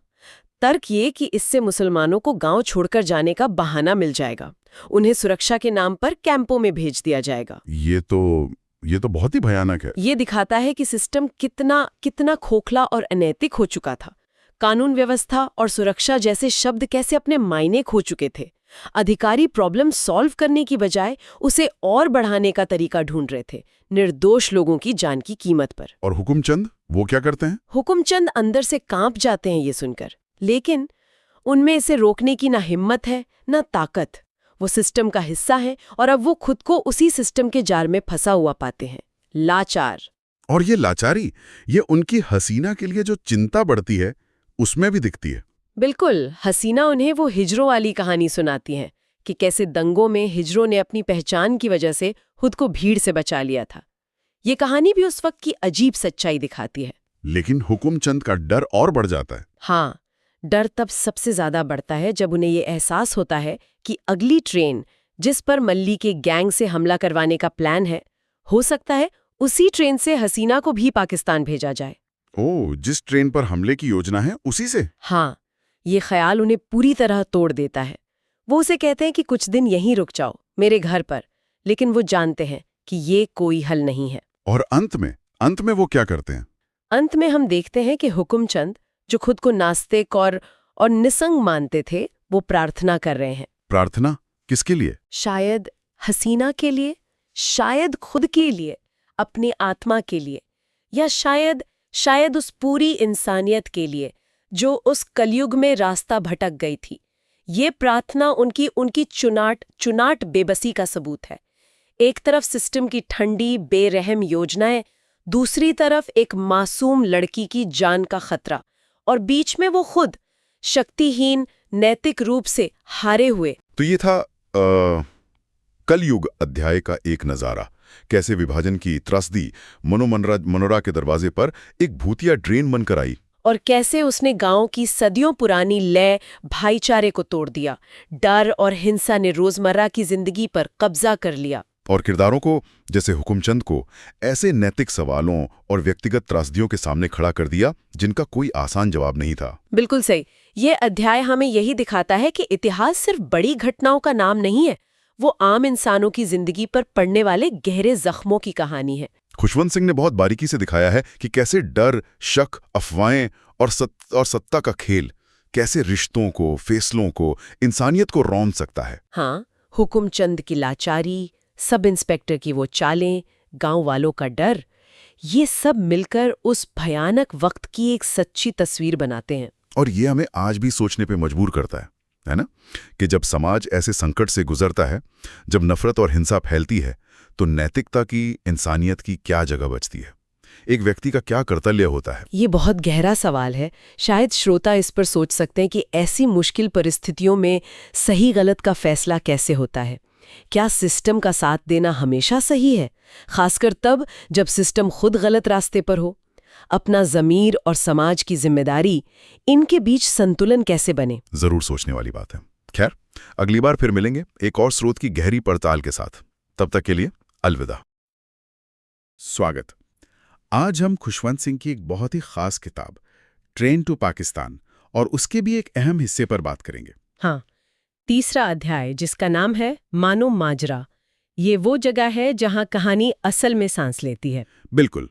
तर्क ये कि इससे मुसलमानों को गांव छोड़कर जाने का बहाना मिल जाएगा, उन्हें सुरक्षा के नाम पर कैंपों में भेज दिया जाएगा। ये तो बहुत ही भयानक है। ये दिखाता है कि सिस्टम कितना खोखला और अनैतिक हो चुका था। कानून व्यवस्था और सुरक्षा जैसे शब्द कैसे अपने मायने खो चुके थे। अधिकारी प्रॉब्लम सॉल्व करने की बजाय उसे और बढ़ाने का तरीका ढूंढ रहे थे, निर्दोष लोगों की जान की कीमत पर। और हुकुमचंद वो क्या करते हैं? हुकुमचंद अंदर से कांप जाते हैं ये सुनकर, लेकिन उनमें इसे रोकने की ना हिम्मत है ना ताकत। वो सिस्टम का हिस्सा है और अब वो खुद को उसी सिस्टम के जाल में फंसा हुआ पाते हैं, लाचार। और ये लाचारी, ये उनकी हसीना के लिए जो चिंता बढ़ती है उसमें भी दिखती है। बिल्कुल, हसीना उन्हें वो हिजरों वाली कहानी सुनाती है कि कैसे दंगों में हिजरों ने अपनी पहचान की वजह से खुद को भीड़ से बचा लिया था। ये कहानी भी उस वक्त की अजीब सच्चाई दिखाती है। लेकिन हुकुमचंद का डर और बढ़ जाता है। हाँ, डर तब सबसे ज्यादा बढ़ता है जब उन्हें ये एहसास होता है कि अगली ट्रेन जिस पर मल्ली के गैंग से हमला करवाने का प्लान है, हो सकता है उसी ट्रेन से हसीना को भी पाकिस्तान भेजा जाए। ओह, जिस ट्रेन पर हमले की योजना है उसी से? हाँ, ये ख्याल उन्हें पूरी तरह तोड़ देता है। वो उसे कहते हैं कि कुछ दिन यहीं रुक जाओ, मेरे घर पर, लेकिन वो जानते हैं कि ये कोई हल नहीं है। और अंत में वो क्या करते हैं? अंत में हम देखते हैं कि हुकुमचंद, जो खुद को नास्तिक और निसंग मानते थे, वो प्रार्थना कर रहे हैं। प्रार्थना किसके लिए? शायद हसीना के लिए, शायद खुद के लिए, अपनी आत्मा के लिए, या शायद उस पूरी इंसानियत के लिए जो उस कलयुग में रास्ता भटक गई थी। ये प्रार्थना उनकी चुनाट बेबसी का सबूत है। एक तरफ सिस्टम की ठंडी बेरहम योजनाएं, दूसरी तरफ एक मासूम लड़की की जान का खतरा, और बीच में वो खुद शक्तिहीन, नैतिक रूप से हारे हुए। तो ये था कलयुग अध्याय का एक नजारा। कैसे विभाजन की त्रसदी मनोरा के दरवाजे पर एक भूतिया ड्रेन बनकर आई, और कैसे उसने गांव की सदियों पुरानी लय भाईचारे को तोड़ दिया। डर और हिंसा ने रोजमर्रा की जिंदगी पर कब्जा कर लिया। और किरदारों को, जैसे हुकुमचंद को, ऐसे नैतिक सवालों और व्यक्तिगत त्रासदियों के सामने खड़ा कर दिया जिनका कोई आसान जवाब नहीं था। बिल्कुल सही। ये अध्याय हमें यही दिखाता है कि इतिहास सिर्फ बड़ी घटनाओं का नाम नहीं है, वो आम इंसानों की जिंदगी पर पड़ने वाले गहरे जख्मों की कहानी है। खुशवंत सिंह ने बहुत बारीकी से दिखाया है कि कैसे डर, शक, अफवाहें और सत्ता का खेल कैसे रिश्तों को, फैसलों को, इंसानियत को रौंद सकता है। हाँ, हुकुमचंद की लाचारी, सब इंस्पेक्टर की वो चालें, गांव वालों का डर, ये सब मिलकर उस भयानक वक्त की एक सच्ची तस्वीर बनाते हैं। और ये हमें आज भी सोचने पे मजबूर करता है ना, कि जब समाज ऐसे संकट से गुजरता है, जब नफरत और हिंसा फैलती है, तो नैतिकता की, इंसानियत की क्या जगह बचती है? एक व्यक्ति का क्या कर्तव्य होता है? ये बहुत गहरा सवाल है। शायद श्रोता इस पर सोच सकते हैं कि ऐसी मुश्किल परिस्थितियों में सही गलत का फैसला कैसे होता है। क्या सिस्टम का साथ देना हमेशा सही है, खासकर तब जब सिस्टम खुद गलत रास्ते पर हो? अपना ज़मीर और समाज की जिम्मेदारी, इनके बीच संतुलन कैसे बने? जरूर सोचने वाली बात है। खैर, अगली बार फिर मिलेंगे एक और स्रोत की गहरी पड़ताल के साथ। तब तक के लिए अलविदा। स्वागत। आज हम खुशवंत सिंह की एक बहुत ही खास किताब ट्रेन टू पाकिस्तान और उसके भी एक अहम हिस्से पर बात करेंगे। हाँ, तीसरा अध्याय, जिसका नाम है मानो माजरा। ये वो जगह है जहां कहानी असल में सांस लेती है। बिल्कुल।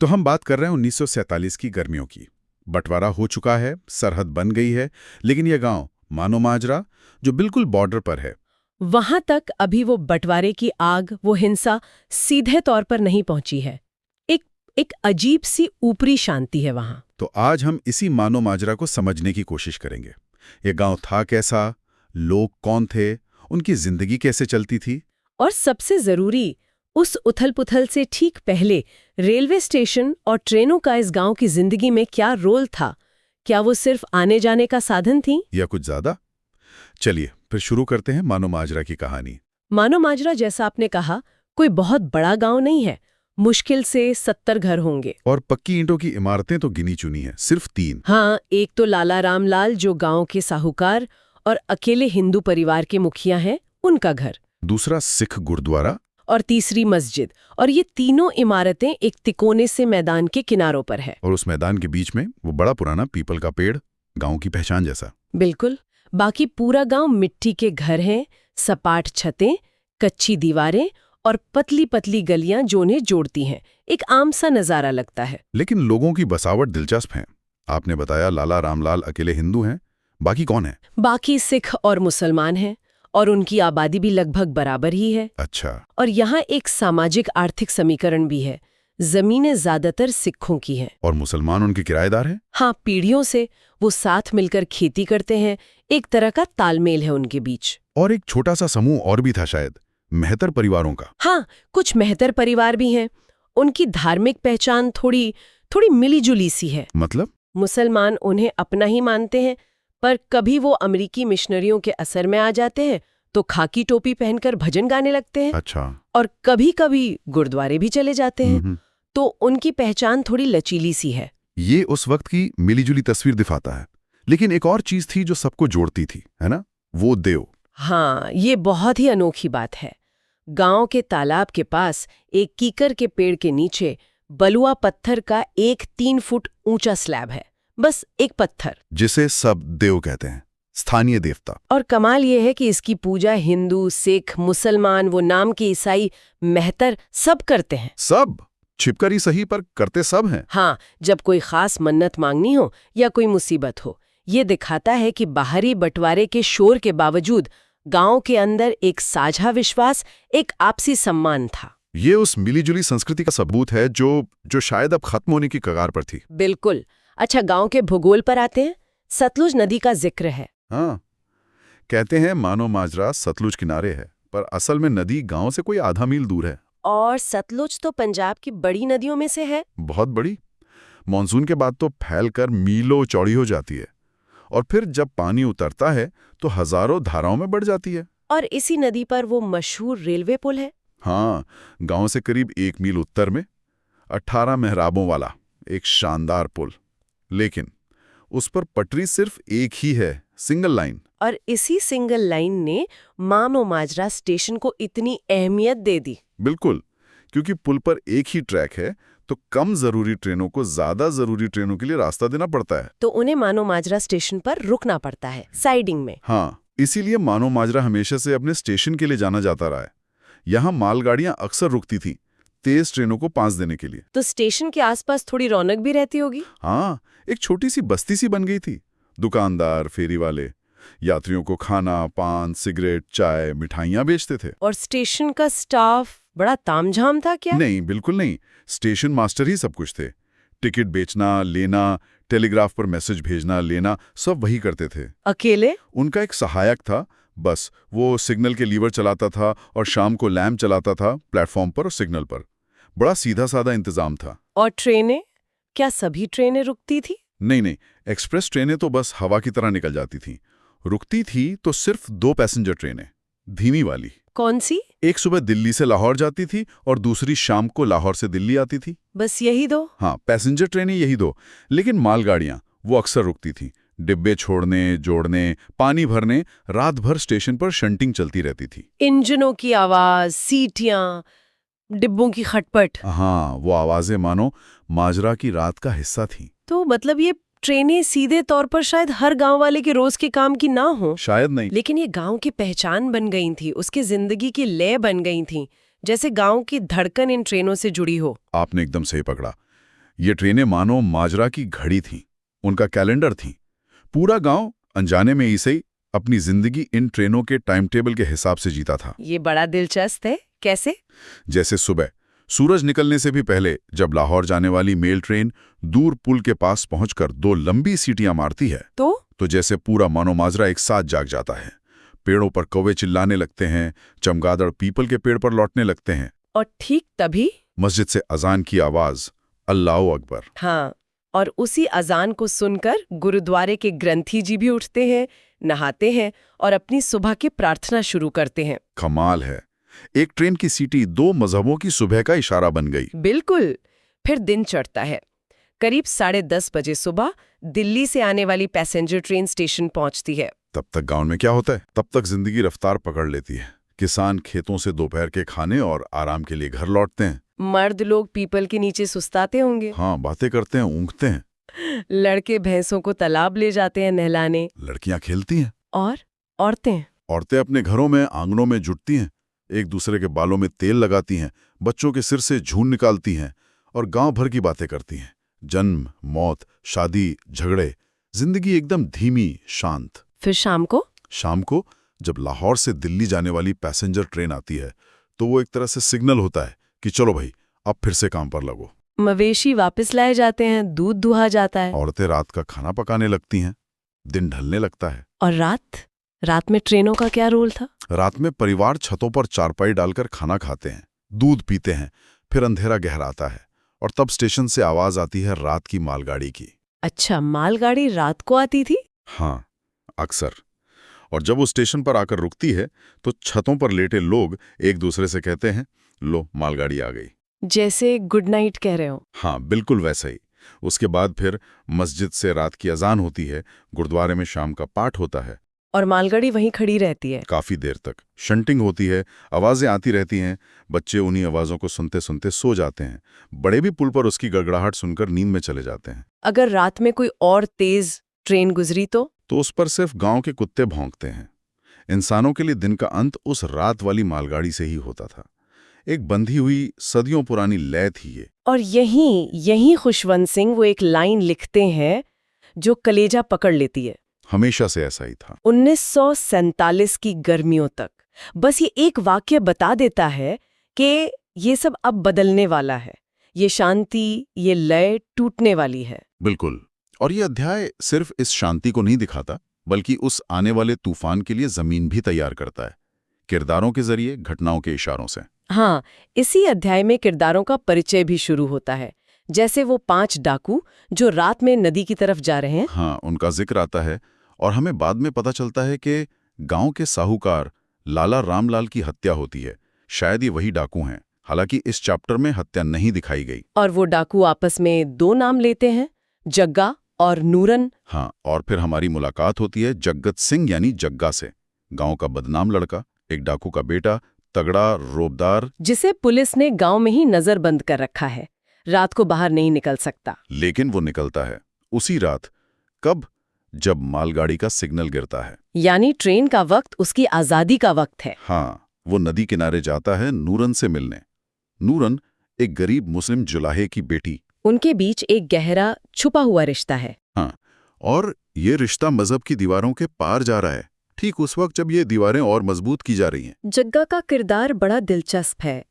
तो हम बात कर रहे हैं 1947 की गर्मियों की। बंटवारा हो चुका है, सरहद बन गई है, लेकिन यह गांव मानो माजरा, जो बिल्कुल बॉर्डर पर है, वहां तक अभी वो बंटवारे की आग, वो हिंसा सीधे तौर पर नहीं पहुंची है। एक अजीब सी ऊपरी शांति है वहां। तो आज हम इसी मानो माजरा को समझने की कोशिश करेंगे। ये गांव था कैसा, लोग कौन थे, उनकी जिंदगी कैसे चलती थी, और सबसे जरूरी, उस उथल-पुथल से ठीक पहले रेलवे स्टेशन और ट्रेनों का इस गांव की जिंदगी में क्या रोल था? क्या वो सिर्फ आने जाने का साधन थी या कुछ ज्यादा? चलिए फिर शुरू करते हैं मानो माजरा की कहानी। मानो माजरा, जैसा आपने कहा, कोई बहुत बड़ा गांव नहीं है। मुश्किल से 70 घर होंगे, और पक्की ईंटों की इमारतें तो गिनी चुनी हैं, सिर्फ 3। हाँ, एक तो लाला रामलाल, जो गांव के साहूकार और अकेले हिंदू परिवार के मुखिया हैं, उनका घर। दूसरा सिख गुरुद्वारा, और तीसरी मस्जिद। और ये तीनों इमारतें एक तिकोने से मैदान के किनारों पर है। और उस मैदान के बीच में वो बड़ा पुराना पीपल का पेड़। गांव की पहचान जैसा। बिल्कुल। बाकी पूरा गांव मिट्टी के घर हैं, सपाट छतें, कच्ची दीवारें और पतली पतली गलियां जो उन्हें जोड़ती हैं। एक आम सा नजारा लगता है। लेकिन लोगों की बसावट दिलचस्प है। आपने बताया लाला रामलाल अकेले हिंदू हैं, बाकी कौन है? बाकी सिख और मुसलमान हैं और उनकी आबादी भी लगभग बराबर ही है। अच्छा। और यहाँ एक सामाजिक आर्थिक समीकरण भी है। जमीनें ज्यादातर सिखों की हैं। और मुसलमान उनके किराएदार हैं? हाँ, पीढ़ियों से वो साथ मिलकर खेती करते हैं। एक तरह का तालमेल है उनके बीच। और एक छोटा सा समूह और भी था शायद, मेहतर परिवारों का। हाँ, कुछ मेहतर परिवार भी हैं। उनकी धार्मिक पहचान थोड़ी मिलीजुली सी है। मतलब? मुसलमान उन्हें अपना ही मानते हैं, पर कभी वो अमेरिकी मिशनरियों के असर में आ जाते हैं तो खाकी टोपी पहनकर भजन गाने लगते हैं। अच्छा। और कभी-कभी गुरुद्वारे भी चले जाते हैं। तो उनकी पहचान थोड़ी लचीली सी है। ये उस वक्त की मिलीजुली तस्वीर दिखाता है। लेकिन एक और चीज थी जो सबको जोड़ती थी, है ना? वो देव। हाँ, ये बहुत ही अनोखी बात है। गांव के तालाब के पास एक कीकर के पेड़ के नीचे बलुआ पत्थर का एक 3 फुट ऊंचा स्लैब है। बस एक पत्थर, जिसे सब देव कहते हैं, स्थानीय देवता। और कमाल ये है कि इसकी पूजा हिंदू, सिख, मुसलमान, वो नाम के ईसाई, मेहतर सब करते हैं। सब? छिपकर ही सही, पर करते सब हैं। हाँ, जब कोई खास मन्नत मांगनी हो या कोई मुसीबत हो। ये दिखाता है कि बाहरी बंटवारे के शोर के बावजूद गांव के अंदर एक साझा विश्वास, एक आपसी सम्मान था। ये उस मिलीजुली संस्कृति का सबूत है जो शायद अब खत्म होने की कगार पर थी। बिल्कुल। अच्छा, गांव के भूगोल पर आते हैं। सतलुज नदी का जिक्र है। हाँ, कहते हैं मानो माजरा सतलुज किनारे है, पर असल में नदी गांव से कोई आधा मील दूर है। और सतलुज तो पंजाब की बड़ी नदियों में से है। बहुत बड़ी। मॉनसून के बाद तो फैलकर मीलों चौड़ी हो जाती है, और फिर जब पानी उतरता है तो हजारों धाराओं में बढ़ जाती है। और इसी नदी पर वो मशहूर रेलवे पुल है। हाँ, गांव से करीब 1 मील उत्तर में 18 मेहराबों वाला एक शानदार पुल। लेकिन उस पर पटरी सिर्फ एक ही है, सिंगल लाइन। और इसी सिंगल लाइन ने मानो माजरा स्टेशन को इतनी अहमियत दे दी। बिल्कुल, क्योंकि पुल पर एक ही ट्रैक है तो कम जरूरी ट्रेनों को ज्यादा जरूरी ट्रेनों के लिए रास्ता देना पड़ता है। तो उन्हें मानो माजरा स्टेशन पर रुकना पड़ता है, साइडिंग में। हाँ, इसीलिए मानो माजरा हमेशा से अपने स्टेशन के लिए जाना जाता रहा है। यहाँ मालगाड़ियां अक्सर रुकती थीं, तेज ट्रेनों को पास देने के लिए। तो स्टेशन के आसपास थोड़ी रौनक भी रहती होगी। हाँ, एक छोटी सी बस्ती सी बन गई थी। दुकानदार, फेरी वाले यात्रियों को खाना, पान, सिगरेट, चाय, मिठाइयाँ बेचते थे। और स्टेशन का स्टाफ बड़ा तामझाम था क्या? नहीं, बिल्कुल नहीं। स्टेशन मास्टर ही सब कुछ थे। टिकट बेचना, लेना, टेलीग्राफ पर मैसेज भेजना, लेना, सब वही करते थे। अकेले? उनका एक सहायक था, बस वो सिग्नल के लीवर चलाता था और शाम को लैंप चलाता था प्लेटफॉर्म पर और सिग्नल पर। बड़ा सीधा साधा इंतजाम था। और ट्रेनें? क्या सभी ट्रेनें रुकती थी? नहीं, एक्सप्रेस ट्रेनें तो बस हवा की तरह निकल जाती थीं। रुकती थी तो सिर्फ 2 पैसेंजर ट्रेनें, धीमी वाली। कौन सी? एक सुबह दिल्ली से लाहौर जाती थी और दूसरी शाम को लाहौर से दिल्ली आती थी। बस यही 2? हाँ, पैसेंजर ट्रेनें यही 2, लेकिन मालगाड़ियां वो अक्सर रुकती थी। डिब्बे छोड़ने, जोड़ने, पानी भरने, रात भर स्टेशन पर शंटिंग चलती रहती थी। इंजनों की आवाज, सीटियां, डिब्बों की खटपट। हाँ, वो आवाजें मानो माजरा की रात का हिस्सा थीं। तो मतलब ये ट्रेनें सीधे तौर पर शायद हर गांव वाले के रोज के काम की ना हो। शायद नहीं, लेकिन ये गांव की पहचान बन गई थी, उसकी जिंदगी की लय बन गई थी, जैसे गांव की धड़कन इन ट्रेनों से जुड़ी हो। आपने एकदम सही पकड़ा। ये ट्रेनें मानो माजरा की घड़ी थीं, उनका कैलेंडर थीं। पूरा गांव अनजाने में इसे ही अपनी जिंदगी इन ट्रेनों के टाइम टेबल के हिसाब से जीता था। ये बड़ा दिलचस्प है। कैसे? जैसे सुबह सूरज निकलने से भी पहले जब लाहौर जाने वाली मेल ट्रेन दूर पुल के पास पहुंचकर 2 लंबी सीटियां मारती है, तो जैसे पूरा मानो माजरा एक साथ जाग जाता है। पेड़ों पर कौवे चिल्लाने लगते हैं, चमगादड़ पीपल के पेड़ पर लौटने लगते हैं। और ठीक तभी मस्जिद से अजान की आवाज, अल्लाहु अकबर। हाँ, और उसी अजान को सुनकर गुरुद्वारे के ग्रंथी जी भी उठते हैं, नहाते हैं और अपनी सुबह की प्रार्थना शुरू करते हैं। कमाल है, एक ट्रेन की सीटी 2 मजहबों की सुबह का इशारा बन गई। बिल्कुल। फिर दिन चढ़ता है। करीब 10:30 बजे सुबह दिल्ली से आने वाली पैसेंजर ट्रेन स्टेशन पहुंचती है। तब तक गांव में क्या होता है? तब तक जिंदगी रफ्तार पकड़ लेती है। किसान खेतों से दोपहर के खाने और आराम के लिए घर लौटते हैं। मर्द लोग पीपल के नीचे सुस्ताते होंगे। हाँ, बातें करते हैं, ऊँघते हैं। लड़के भैंसों को तालाब ले जाते हैं नहलाने। लड़कियां खेलती हैं, और औरतें? औरतें अपने घरों में आंगनों में जुटती हैं, एक दूसरे के बालों में तेल लगाती हैं, बच्चों के सिर से झून निकालती हैं और गांव भर की बातें करती हैं। जन्म, मौत, शादी, झगड़े, जिंदगी एकदम धीमी, शांत। फिर शाम को? शाम को जब लाहौर से दिल्ली जाने वाली पैसेंजर ट्रेन आती है तो वो एक तरह से सिग्नल होता है कि चलो भाई, अब फिर से काम पर लगो। मवेशी वापस लाए जाते हैं, दूध दुहा जाता है। औरतें रात का खाना पकाने लगती हैं, दिन ढलने लगता है। और रात में ट्रेनों का क्या रोल था? रात में परिवार छतों पर चारपाई डालकर खाना खाते हैं, दूध पीते हैं, फिर अंधेरा गहराता है और तब स्टेशन से आवाज आती है रात की मालगाड़ी की। अच्छा, मालगाड़ी रात को आती थी? हाँ, अक्सर। और जब वो स्टेशन पर आकर रुकती है तो छतों पर लेटे लोग एक दूसरे से कहते हैं, लो मालगाड़ी आ गई। जैसे गुड नाइट कह रहे हो। हाँ, बिल्कुल वैसा ही। उसके बाद फिर मस्जिद से रात की अजान होती है, गुरुद्वारे में शाम का पाठ होता है। और मालगाड़ी वहीं खड़ी रहती है काफी देर तक शंटिंग होती है, आवाजें आती रहती हैं, बच्चे उन्हीं आवाजों को सुनते सुनते सो जाते हैं। बड़े भी पुल पर उसकी गड़गड़ाहट सुनकर नींद में चले जाते हैं। अगर रात में कोई और तेज ट्रेन गुजरी तो उस पर सिर्फ गांव के कुत्ते भौंकते हैं। इंसानों के लिए दिन का अंत उस रात वाली मालगाड़ी से ही होता था। एक बंधी हुई सदियों पुरानी लय थी ये। और यहीं खुशवंत सिंह वो एक लाइन लिखते हैं जो कलेजा पकड़ लेती है। हमेशा से ऐसा ही था। 1947 की गर्मियों तक बस ये एक वाक्य बता देता है कि ये सब अब बदलने वाला है, ये शांति, ये लय टूटने वाली है। बिल्कुल। और ये अध्याय सिर्फ इस शांति को नहीं दिखाता, बल्कि उस आने वाले तूफान के लिए जमीन भी तैयार करता है, किरदारों के जरिए, घटनाओं के इशारों से। हाँ, इसी अध्याय में किरदारों का परिचय भी शुरू होता है, जैसे वो 5 डाकू जो रात में नदी की तरफ जा रहे हैं। हाँ, उनका जिक्र आता है और हमें बाद में पता चलता है कि गांव के साहूकार लाला रामलाल की हत्या होती है। शायद ये वही डाकू हैं, हालांकि इस चैप्टर में हत्या नहीं दिखाई गई। और वो डाकू आपस में 2 नाम लेते हैं, जग्गा और नूरन। हाँ, और फिर हमारी मुलाकात होती है जगत सिंह यानी जग्गा से, गांव का बदनाम लड़का, एक डाकू का बेटा, तगड़ा, रोबदार, जिसे पुलिस ने गांव में ही नजरबंद कर रखा है, रात को बाहर नहीं निकल सकता। लेकिन वो निकलता है उसी रात। कब? जब मालगाड़ी का सिग्नल गिरता है। यानी ट्रेन का वक्त उसकी आजादी का वक्त है। हाँ, वो नदी किनारे जाता है नूरन से मिलने। नूरन एक गरीब मुस्लिम जुलाहे की बेटी। उनके बीच एक गहरा छुपा हुआ रिश्ता है। हाँ, और ये रिश्ता मजहब की दीवारों के पार जा रहा है, ठीक उस वक्त जब ये दीवारें और मजबूत की जा रही हैं। जग्गा का किरदार बड़ा दिलचस्प है,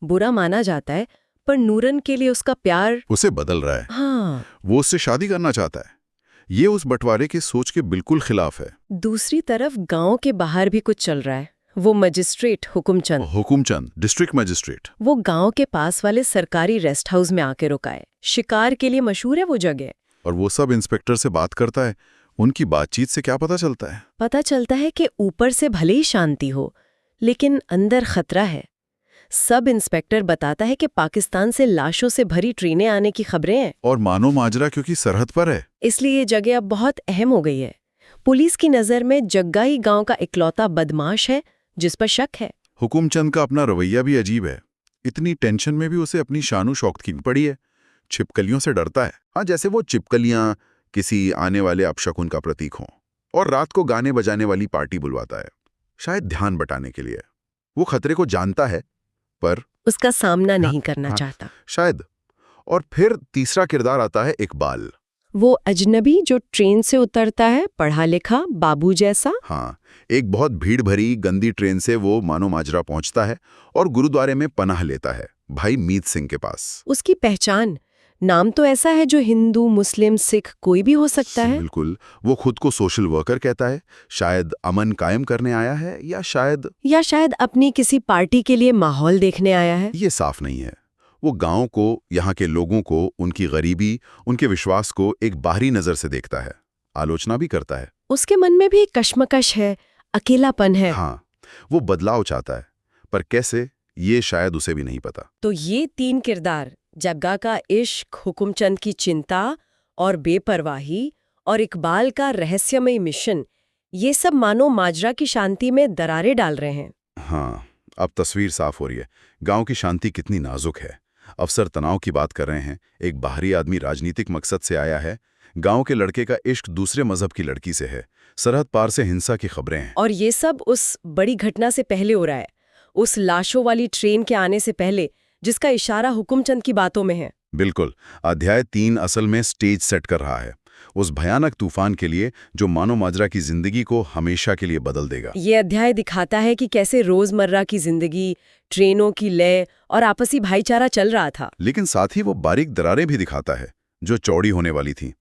बुरा माना जाता है, पर नूरन के लिए उसका प्यार उसे बदल रहा है। हाँ। वो उससे शादी करना चाहता है। ये उस बंटवारे की सोच के बिल्कुल खिलाफ है। दूसरी तरफ गांव के बाहर भी कुछ चल रहा है। वो मजिस्ट्रेट हुकुमचंद, डिस्ट्रिक्ट मजिस्ट्रेट, वो गांव के पास वाले सरकारी रेस्ट हाउस में आके रुका है। शिकार के लिए मशहूर है वो जगह। और वो सब इंस्पेक्टर से बात करता है। उनकी बातचीत से क्या पता चलता है? पता चलता है कि ऊपर से भले ही शांति हो, लेकिन अंदर खतरा है। सब इंस्पेक्टर बताता है कि पाकिस्तान से लाशों से भरी ट्रेनें आने की खबरें हैं। और मानो माजरा क्योंकि सरहद पर है, इसलिए ये जगह अब बहुत अहम हो गई है। पुलिस की नजर में जग्गा ही गांव का इकलौता बदमाश है जिस पर शक है। हुकुमचंद का अपना रवैया भी अजीब है। इतनी टेंशन में भी उसे अपनी शानो शौकत की पड़ी है। छिपकलियों से डरता है। हाँ, जैसे वो छिपकलियां किसी आने वाले अपशकुन का प्रतीक हों। और रात को गाने बजाने वाली पार्टी बुलवाता है, शायद ध्यान बटाने के लिए। वो खतरे को जानता है पर उसका सामना नहीं करना चाहता, शायद। और फिर तीसरा किरदार आता है इकबाल। वो अजनबी जो ट्रेन से उतरता है, पढ़ा लिखा बाबू जैसा। हाँ, एक बहुत भीड़ भरी गंदी ट्रेन से वो मानो माजरा पहुंचता है और गुरुद्वारे में पनाह लेता है, भाई मीत सिंह के पास। उसकी पहचान, नाम तो ऐसा है जो हिंदू, मुस्लिम, सिख कोई भी हो सकता है। बिल्कुल। वो खुद को सोशल वर्कर कहता है। शायद अमन कायम करने आया है या शायद अपनी किसी पार्टी के लिए माहौल देखने आया है। ये साफ नहीं है। वो गांव को, यहाँ के लोगों को, उनकी गरीबी, उनके विश्वास को एक बाहरी नजर से देखता है, आलोचना भी करता है। उसके मन में भी कश्मकश है, अकेलापन है। हाँ, वो बदलाव चाहता है, पर कैसे, ये शायद उसे भी नहीं पता। तो ये 3 किरदार, जग्गा का इश्क, हुकुमचंद की चिंता और बेपरवाही, और इकबाल का रहस्यमय मिशन, ये सब मानो माजरा की शांति में दरारें डाल रहे हैं। हाँ, अब तस्वीर साफ हो रही है। गांव की शांति कितनी नाजुक है। अफसर तनाव की बात कर रहे हैं, एक बाहरी आदमी राजनीतिक मकसद से आया है, गांव के लड़के का इश्क दूसरे मजहब की लड़की से है, सरहद पार से हिंसा की खबरें हैं। और ये सब उस बड़ी घटना से पहले हो रहा है, उस लाशों वाली ट्रेन के आने से पहले, जिसका इशारा हुकुमचंद की बातों में है। बिल्कुल। अध्याय 3 असल में स्टेज सेट कर रहा है उस भयानक तूफान के लिए जो मानो माजरा की जिंदगी को हमेशा के लिए बदल देगा। ये अध्याय दिखाता है कि कैसे रोजमर्रा की जिंदगी, ट्रेनों की लय और आपसी भाईचारा चल रहा था। लेकिन साथ ही वो बारीक दरारें भी दिखाता है जो चौड़ी होने वाली थीं।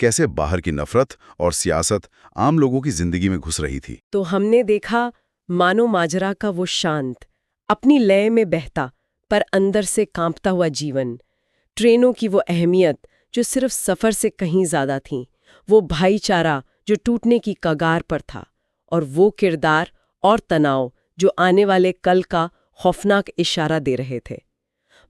कैसे बाहर की नफरत और सियासत आम लोगों की जिंदगी में घुस रही थी। तो हमने देखा मानो माजरा का वो शांत, अपनी लय में बहता पर अंदर से कांपता हुआ जीवन, ट्रेनों की वो अहमियत जो सिर्फ सफर से कहीं ज्यादा थी, वो भाईचारा जो टूटने की कगार पर था, और वो किरदार और तनाव जो आने वाले कल का खौफनाक इशारा दे रहे थे।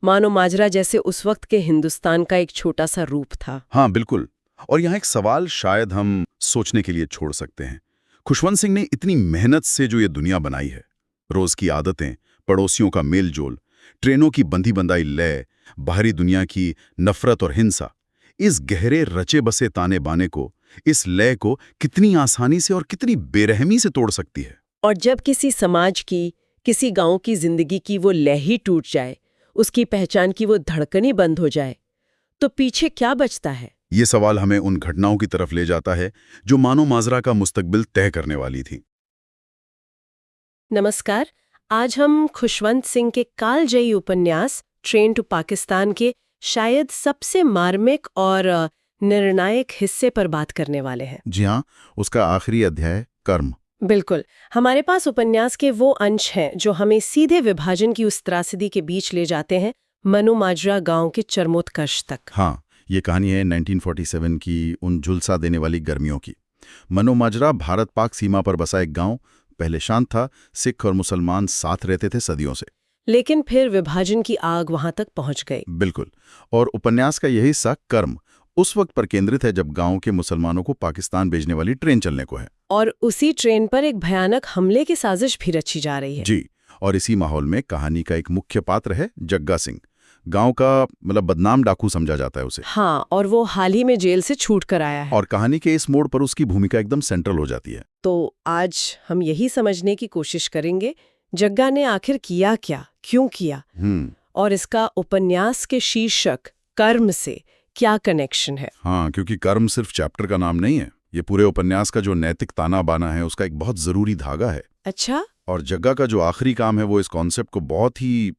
मानो माजरा जैसे उस वक्त के हिंदुस्तान का एक छोटा सा रूप था। हाँ बिल्कुल। और यहाँ एक सवाल शायद हम सोचने के लिए छोड़ सकते हैं। खुशवंत सिंह ने इतनी मेहनत से जो ये दुनिया बनाई है, रोज की आदतें, पड़ोसियों का मेलजोल, ट्रेनों की बंधी बंधाई लय, बाहरी दुनिया की नफरत और हिंसा, इस गहरे रचे बसे ताने बाने को, इस लय को कितनी आसानी से और कितनी बेरहमी से तोड़ सकती है। और जब किसी समाज की, किसी गांव की जिंदगी की वो लय ही टूट जाए, उसकी पहचान की वो धड़कनी बंद हो जाए, तो पीछे क्या बचता है? ये सवाल हमें उन घटनाओं की तरफ ले जाता है जो मानो माजरा का मुस्तकबिल तय करने वाली थी। नमस्कार, आज हम खुशवंत सिंह के कालजयी उपन्यास ट्रेन टू पाकिस्तान के शायद सबसे मार्मिक और निर्णायक हिस्से पर बात करने वाले हैं। जी हाँ, उसका आखिरी अध्याय कर्म। बिल्कुल, हमारे पास उपन्यास के वो अंश हैं जो हमें सीधे विभाजन की उस त्रासदी के बीच ले जाते हैं, मनो माजरा गांव के चरमोत्कर्ष तक। हाँ, ये कहानी है 1947 की उन झुलसा देने वाली गर्मियों की। मनो माजरा भारत पाक सीमा पर बसा एक गांव, पहले शांत था, सिख और मुसलमान साथ रहते थे सदियों से। लेकिन फिर विभाजन की आग वहां तक पहुंच गई। बिल्कुल। और उपन्यास का यही हिस्सा कर्म उस वक्त पर केंद्रित है जब गांव के मुसलमानों को पाकिस्तान भेजने वाली ट्रेन चलने को है। और उसी ट्रेन पर एक भयानक हमले की साजिश भी रची जा रही है। जी, और इसी माहौल में कहानी का एक मुख्य पात्र है जग्गा सिंह। गांव का बदनाम डाकू समझा जाता है उसे। हाँ, और वो हाल ही में जेल से छूट कर आया है। और कहानी के इस मोड़ पर उसकी भूमिका एकदम सेंट्रल हो जाती है। तो आज हम यही समझने की कोशिश करेंगे, जग्गा ने आखिर किया क्या, क्यों किया, और इसका उपन्यास के शीर्षक कर्म से क्या कनेक्शन है। हाँ, क्योंकि कर्म सिर्फ चैप्टर का नाम नहीं है, ये पूरे उपन्यास का जो नैतिक ताना बाना है उसका एक बहुत जरूरी धागा है। अच्छा। और जग्गा का जो आखिरी काम है वो इस कॉन्सेप्ट को बहुत ही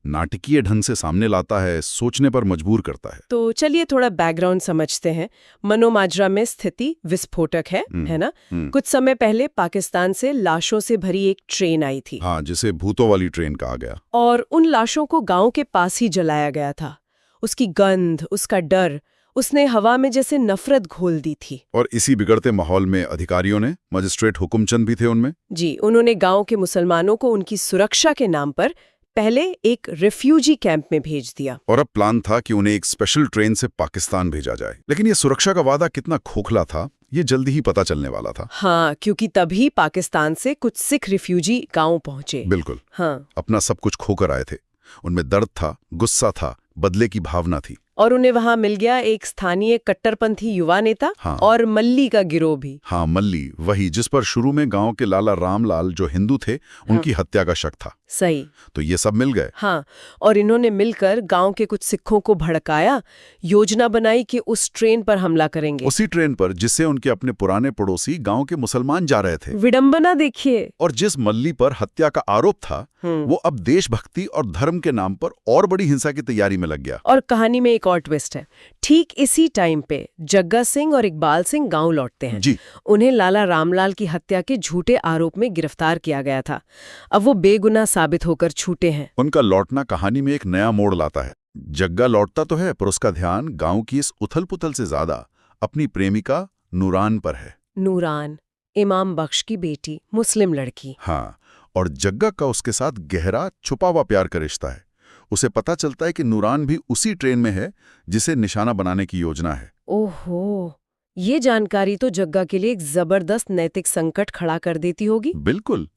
नाटकीय ढंग से सामने लाता है, सोचने पर मजबूर करता है। तो चलिए थोड़ा बैकग्राउंड समझते हैं। मनो माजरा में स्थिति विस्फोटक है ना? कुछ समय पहले पाकिस्तान से लाशों से भरी एक ट्रेन आई थी। हाँ, जिसे भूतों वाली ट्रेन कहा गया। और उन लाशों को गांव के पास ही जलाया गया था। उसकी गंध, उसका डर, उसने हवा में जैसे नफरत घोल दी थी। और इसी बिगड़ते माहौल में अधिकारियों ने, मजिस्ट्रेट हुकुमचंद भी थे उनमें, जी, उन्होंने गांव के मुसलमानों को उनकी सुरक्षा के नाम पर पहले एक रिफ्यूजी कैंप में भेज दिया। और अब प्लान था कि उन्हें एक स्पेशल ट्रेन से पाकिस्तान भेजा जाए। लेकिन ये सुरक्षा का वादा कितना खोखला था, ये जल्दी ही पता चलने वाला था। हाँ, क्योंकि तभी पाकिस्तान से कुछ सिख रिफ्यूजी गांव पहुंचे। बिल्कुल। हाँ। अपना सब कुछ खोकर आए थे। उनमें दर्द था, गुस्सा था, बदले की भावना थी। और उन्हें वहां मिल गया एक स्थानीय कट्टरपंथी युवा नेता। हाँ। और मल्ली का गिरोह भी। हाँ, मल्ली, वही जिस पर शुरू में गांव के लाला रामलाल जो हिंदू थे उनकी हत्या का शक था। सही। तो ये सब मिल गए। हाँ, और इन्होंने मिलकर गांव के कुछ सिखों को भड़काया, योजना बनाई कि उस ट्रेन पर हमला करेंगे। उसी ट्रेन पर जिससे उनके अपने पुराने पड़ोसी गांव के मुसलमान जा रहे थे। विडंबना देखिए। और जिस मल्ली पर हत्या का आरोप था वो अब देशभक्ति और धर्म के नाम पर और बड़ी हिंसा की तैयारी में लग गया। और कहानी में एक और ट्विस्ट है। ठीक इसी टाइम पे जग्गा सिंह और इकबाल सिंह गांव लौटते हैं। जी। उन्हें लाला रामलाल की हत्या के झूठे आरोप में गिरफ्तार किया गया था। अब वो बेगुनाह साबित होकर छूटे हैं। उनका लौटना कहानी में एक नया मोड़ लाता है। जग्गा लौटता तो है पर उसका ध्यान गांव की इस उथल पुथल से ज्यादा अपनी प्रेमिका नूरान पर है। नूरान, इमाम बख्श की बेटी, मुस्लिम लड़की। हाँ, और जग्गा का उसके साथ गहरा छुपा हुआ प्यार का रिश्ता है। उसे पता चलता है कि नूरान भी उसी ट्रेन में है जिसे निशाना बनाने की योजना है। ओहो, ये जानकारी तो जग्गा के लिए एक जबरदस्त नैतिक संकट खड़ा कर देती होगी। बिल्कुल।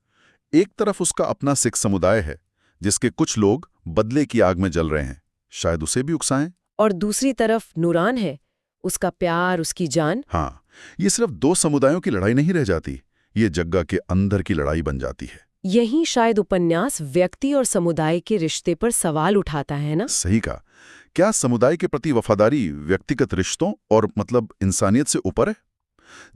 एक तरफ उसका अपना सिख समुदाय है जिसके कुछ लोग बदले की आग में जल रहे हैं, शायद उसे भी उकसाएं। और दूसरी तरफ नूरान है, उसका प्यार, उसकी जान। हाँ, ये सिर्फ दो समुदायों की लड़ाई नहीं रह जाती, ये जग्गा के अंदर की लड़ाई बन जाती है। यही शायद उपन्यास व्यक्ति और समुदाय के रिश्ते पर सवाल उठाता है ना? सही कहा। क्या समुदाय के प्रति वफादारी व्यक्तिगत रिश्तों और इंसानियत से ऊपर है?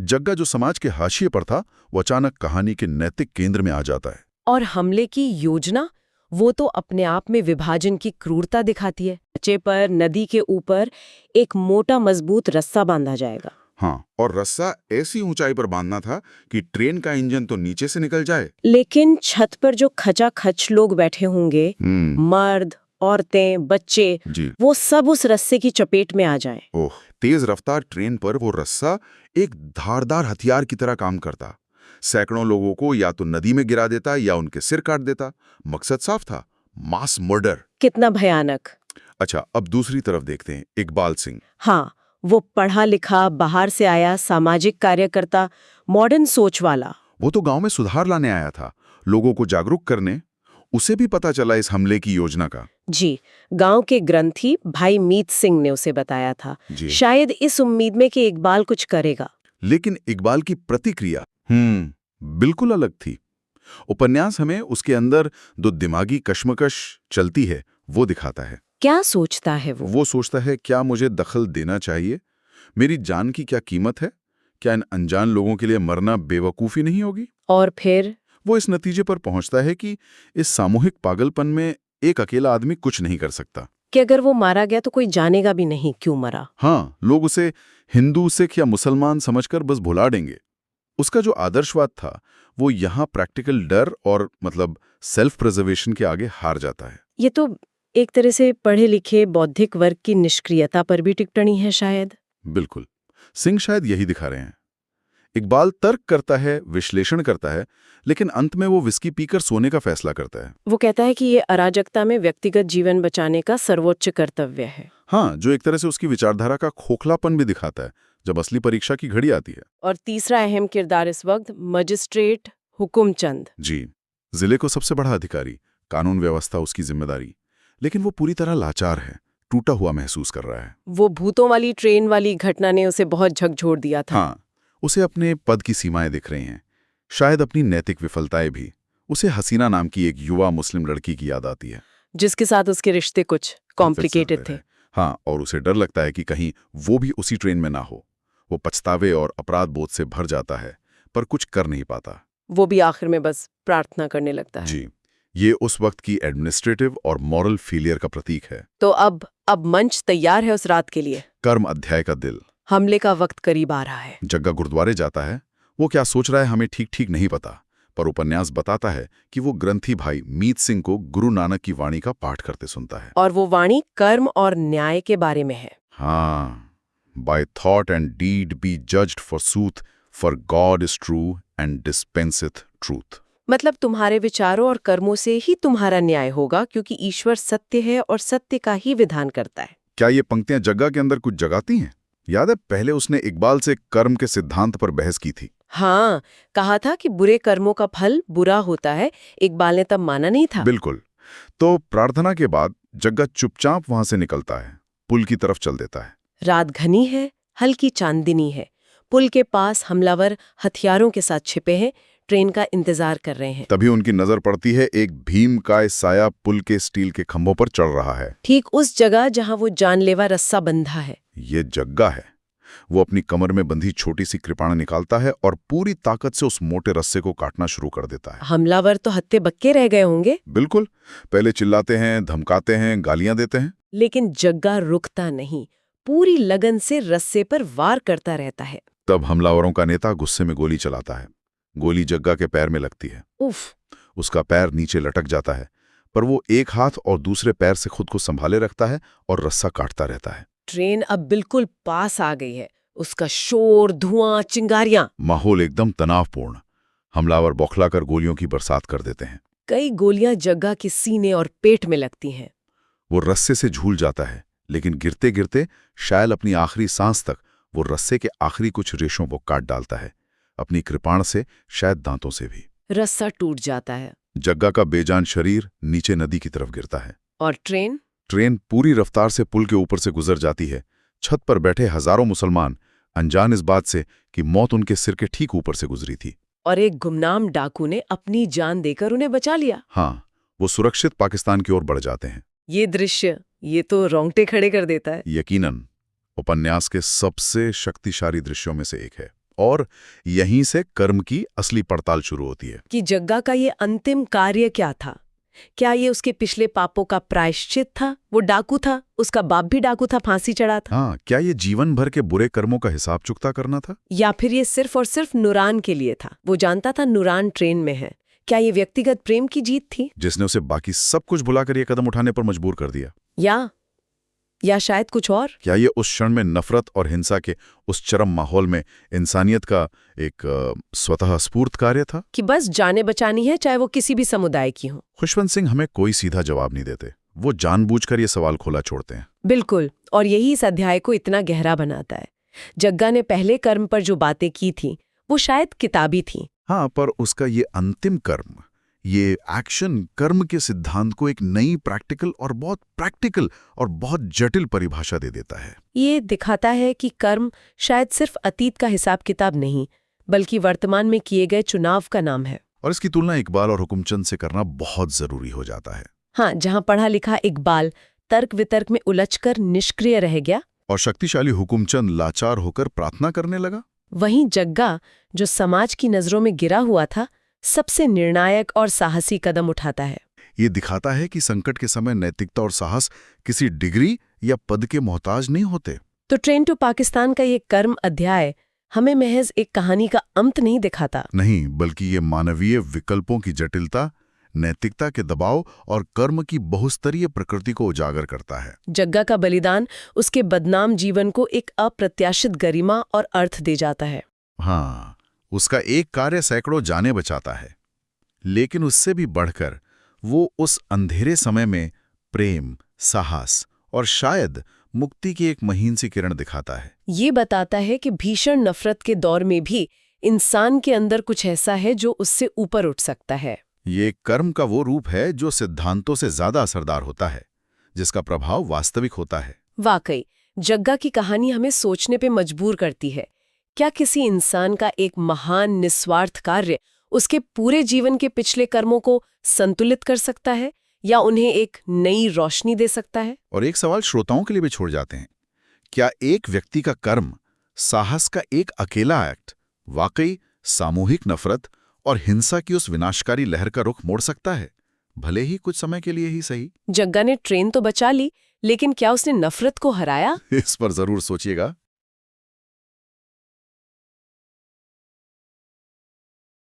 जग्गा जो समाज के हाशिए पर था, वो अचानक कहानी के नैतिक केंद्र में आ जाता है। और हमले की योजना, वो तो अपने आप में विभाजन की क्रूरता दिखाती है। बच्चे पर नदी के ऊपर एक मोटा मजबूत रस्सा बांधा जाएगा। हाँ, और रस्सा ऐसी ऊंचाई पर बांधना था कि ट्रेन का इंजन तो नीचे से निकल जाए, लेकिन छत पर जो खचाखच लोग बैठे होंगे, मर्द, औरतें, बच्चे, जी, वो सब उस रस्से की चपेट में आ जाएं। ओह, तेज रफ्तार ट्रेन पर वो रस्सा एक धारदार हथियार की तरह काम करता। सैकड़ों लोगों को या तो नदी में गिरा देता या उनके सिर काट देता। मकसद साफ था, मास मर्डर। कितना भयानक। अच्छा, अब दूसरी तरफ देखते हैं, इकबाल सिंह। हाँ, वो पढ़ा लिखा, बाहर से आया सामाजिक कार्यकर्ता, मॉडर्न सोच वाला। वो तो गांव में सुधार लाने आया था, लोगों को जागरूक करने। उसे भी पता चला इस हमले की योजना का। जी, गांव के ग्रंथी भाई मीत सिंह ने उसे बताया था, जी। शायद इस उम्मीद में कि इकबाल कुछ करेगा। लेकिन इकबाल की प्रतिक्रिया बिल्कुल अलग थी। उपन्यास हमें उसके अंदर दो दिमागी कश्मकश चलती है वो दिखाता है। क्या सोचता है वो? वो सोचता है, क्या मुझे दखल देना चाहिए? मेरी जान की क्या कीमत है? क्या इन अनजान लोगों के लिए मरना बेवकूफ़ी नहीं होगी? और फिर वो इस नतीजे पर पहुंचता है कि इस सामूहिक पागलपन में एक अकेला आदमी कुछ नहीं कर सकता। कि अगर वो मारा गया तो कोई जानेगा भी नहीं क्यों मरा। हाँ, लोग उसे हिंदू, सिख या मुसलमान समझकर बस भुला देंगे। उसका जो आदर्शवाद था, वो यहाँ प्रैक्टिकल डर और सेल्फ प्रिजर्वेशन के आगे हार जाता है। ये तो एक तरह से पढ़े लिखे बौद्धिक वर्ग की निष्क्रियता पर भी टिप्पणी है शायद। बिल्कुल, सिंह शायद यही दिखा रहे हैं। इकबाल तर्क करता है, विश्लेषण करता है, लेकिन अंत में वो विस्की पीकर सोने का फैसला करता है। वो कहता है कि ये अराजकता में व्यक्तिगत जीवन बचाने का सर्वोच्च कर्तव्य है। हाँ, जो एक तरह से उसकी विचारधारा का खोखलापन भी दिखाता है जब असली परीक्षा की घड़ी आती है। और तीसरा अहम किरदार इस वक्त मजिस्ट्रेट हुकुमचंद। जी, जिले को सबसे बड़ा अधिकारी, कानून व्यवस्था उसकी जिम्मेदारी, लेकिन वो पूरी तरह लाचार है, टूटा हुआ महसूस कर रहा है। वो भूतों वाली ट्रेन वाली घटना ने उसे बहुत झकझोर दिया था। हाँ, उसे अपने पद की सीमाएं दिख रही हैं, शायद अपनी नैतिक विफलताएं भी। उसे हसीना नाम की एक युवा मुस्लिम लड़की की याद आती है, जिसके साथ उसके रिश्ते कुछ कॉम्प्लिकेटेड थे। हाँ, और उसे डर लगता है कि कहीं वो भी उसी ट्रेन में ना हो। वो पछतावे और अपराध बोध से भर जाता है, पर कुछ कर नहीं पाता। वो भी आखिर में बस प्रार्थना करने लगता है। जी, ये उस वक्त की एडमिनिस्ट्रेटिव और मॉरल फेलियर का प्रतीक है। तो अब मंच तैयार है उस रात के लिए। कर्म अध्याय का दिल। हमले का वक्त करीब आ रहा है। जग्गा गुरुद्वारे जाता है। वो क्या सोच रहा है हमें ठीक नहीं पता, पर उपन्यास बताता है कि वो ग्रंथी भाई मीत सिंह को गुरु नानक की वाणी का पाठ करते सुनता है। और वो वाणी कर्म और न्याय के बारे में है। हाँ, by thought and deed be judged forsooth, for God is true and dispenseth truth. मतलब तुम्हारे विचारों और कर्मों से ही तुम्हारा न्याय होगा, क्योंकि ईश्वर सत्य है और सत्य का ही विधान करता है। क्या ये पंक्तियां जग्गा के अंदर कुछ जगाती हैं? याद है पहले उसने इकबाल से कर्म के सिद्धांत पर बहस की थी। हाँ, कहा था कि बुरे कर्मों का फल बुरा होता है। इकबाल ने तब माना नहीं था। बिल्कुल। तो प्रार्थना के बाद जग्गा चुपचाप वहां से निकलता है, पुल की तरफ चल देता है। रात घनी है, हल्की चांदनी है। पुल के पास हमलावर हथियारों के साथ छिपे हैं, ट्रेन का इंतजार कर रहे हैं। तभी उनकी नजर पड़ती है एक भीमकाय साया पुल के स्टील के खंभों पर चढ़ रहा है, ठीक उस जगह जहां वो जानलेवा रस्सा बंधा है। ये जग्गा है। वो अपनी कमर में बंधी छोटी सी कृपाण निकालता है और पूरी ताकत से उस मोटे रस्से को काटना शुरू कर देता है। हमलावर तो हत्ते बक्के रह गए होंगे। बिल्कुल, पहले चिल्लाते हैं, धमकाते हैं, गालियां देते हैं, लेकिन जग्गा रुकता नहीं, पूरी लगन से रस्से पर वार करता रहता है। तब हमलावरों का नेता गुस्से में गोली चलाता है। गोली जग्गा के पैर में लगती है। उफ! उसका पैर नीचे लटक जाता है, पर वो एक हाथ और दूसरे पैर से खुद को संभाले रखता है और रस्सा काटता रहता है। ट्रेन अब बिल्कुल पास आ गई है। उसका शोर, धुआं, चिंगारियां। माहौल एकदम तनावपूर्ण। हमलावर बौखलाकर गोलियों की बरसात कर देते हैं। कई गोलियां जग्गा के सीने और पेट में लगती हैं। वो रस्से से झूल जाता है, लेकिन गिरते गिरते शायद अपनी आखिरी सांस तक वो रस्से के आखिरी कुछ रेशों को काट डालता है, अपनी कृपाण से, शायद दांतों से भी। रस्सा टूट जाता है जग्गा का बेजान शरीर नीचे नदी की तरफ गिरता है। और ट्रेन ट्रेन पूरी रफ्तार से पुल के ऊपर से गुजर जाती है, छत पर बैठे हजारों मुसलमान अनजान इस बात से कि मौत उनके सिर के ठीक ऊपर से गुजरी थी। और एक गुमनाम डाकू ने अपनी जान देकर उन्हें बचा लिया। हाँ, वो सुरक्षित पाकिस्तान की ओर बढ़ जाते हैं। ये दृश्य, ये तो रोंगटे खड़े कर देता है। यकीनन उपन्यास के सबसे शक्तिशाली दृश्यों में से एक है, और यहीं से कर्म की असली पड़ताल शुरू होती है। कि जग्गा का ये अंतिम कार्य क्या था? क्या ये उसके पिछले पापों का प्रायश्चित था? वो डाकू था, उसका बाप भी डाकू था, फांसी चढ़ा था। हाँ, क्या ये जीवन भर के बुरे कर्मों का हिसाब चुकता करना था? या फिर ये सिर्फ और सिर्फ नूरान के लिए था? वो जानता था नूरान ट्रेन में है। क्या ये व्यक्तिगत प्रेम की जीत थी, जिसने उसे बाकी सब कुछ भुलाकर ये कदम उठाने पर मजबूर कर दिया? या शायद कुछ और? क्या ये उस क्षण में नफरत और हिंसा के उस चरम माहौल में इंसानियत का एक स्वतः स्फूर्त कार्य था? कि बस जाने बचानी है, चाहे वो किसी भी समुदाय की हो? खुशवंत सिंह हमें कोई सीधा जवाब नहीं देते। वो जानबूझकर ये सवाल खोला छोड़ते हैं। बिल्कुल, और यही इस अध्याय को इतना गहरा बनाता है। जग्गा ने पहले कर्म पर जो बातें की थी, वो शायद किताबी थी। हाँ, पर उसका ये अंतिम कर्म, ये एक्शन कर्म के सिद्धांत को एक नई प्रैक्टिकल और बहुत जटिल परिभाषा दे देता है। ये दिखाता है कि कर्म शायद सिर्फ अतीत का हिसाब किताब नहीं, बल्कि वर्तमान में किए गए चुनाव का नाम है। और इसकी तुलना इकबाल और हुकुमचंद से करना बहुत जरूरी हो जाता है। हाँ, जहाँ पढ़ा लिखा इकबाल तर्क वितर्क में उलझकर निष्क्रिय रह गया, और शक्तिशाली हुकुमचंद लाचार होकर प्रार्थना करने लगा, वहीं जग्गा, जो समाज की नजरों में गिरा हुआ था, सबसे निर्णायक और साहसी कदम उठाता है। ये दिखाता है कि संकट के समय नैतिकता और साहस किसी डिग्री या पद के मोहताज नहीं होते। तो ट्रेन टू पाकिस्तान का ये कर्म अध्याय हमें महज एक कहानी का अंत नहीं दिखाता। नहीं, बल्कि ये मानवीय विकल्पों की जटिलता, नैतिकता के दबाव और कर्म की बहुस्तरीय प्रकृति को उजागर करता है। जग्गा का बलिदान उसके बदनाम जीवन को एक अप्रत्याशित गरिमा और अर्थ दे जाता है। हाँ, उसका एक कार्य सैकड़ों जानें बचाता है, लेकिन उससे भी बढ़कर वो उस अंधेरे समय में प्रेम, साहस और शायद मुक्ति की एक महीन सी किरण दिखाता है। ये बताता है कि भीषण नफरत के दौर में भी इंसान के अंदर कुछ ऐसा है जो उससे ऊपर उठ सकता है। ये कर्म का वो रूप है जो सिद्धांतों से ज्यादा असरदार होता है, जिसका प्रभाव वास्तविक होता है। वाकई, जग्गा की कहानी हमें सोचने पे मजबूर करती है। क्या किसी इंसान का एक महान निस्वार्थ कार्य उसके पूरे जीवन के पिछले कर्मों को संतुलित कर सकता है, या उन्हें एक नई रोशनी दे सकता है? और एक सवाल श्रोताओं के लिए भी छोड़ जाते हैं, क्या एक व्यक्ति का कर्म, साहस का एक अकेला एक्ट, वाकई सामूहिक नफरत और हिंसा की उस विनाशकारी लहर का रुख मोड़ सकता है, भले ही कुछ समय के लिए ही सही? जग्गा ने ट्रेन तो बचा ली, लेकिन क्या उसने नफरत को हराया? इस पर जरूर सोचिएगा।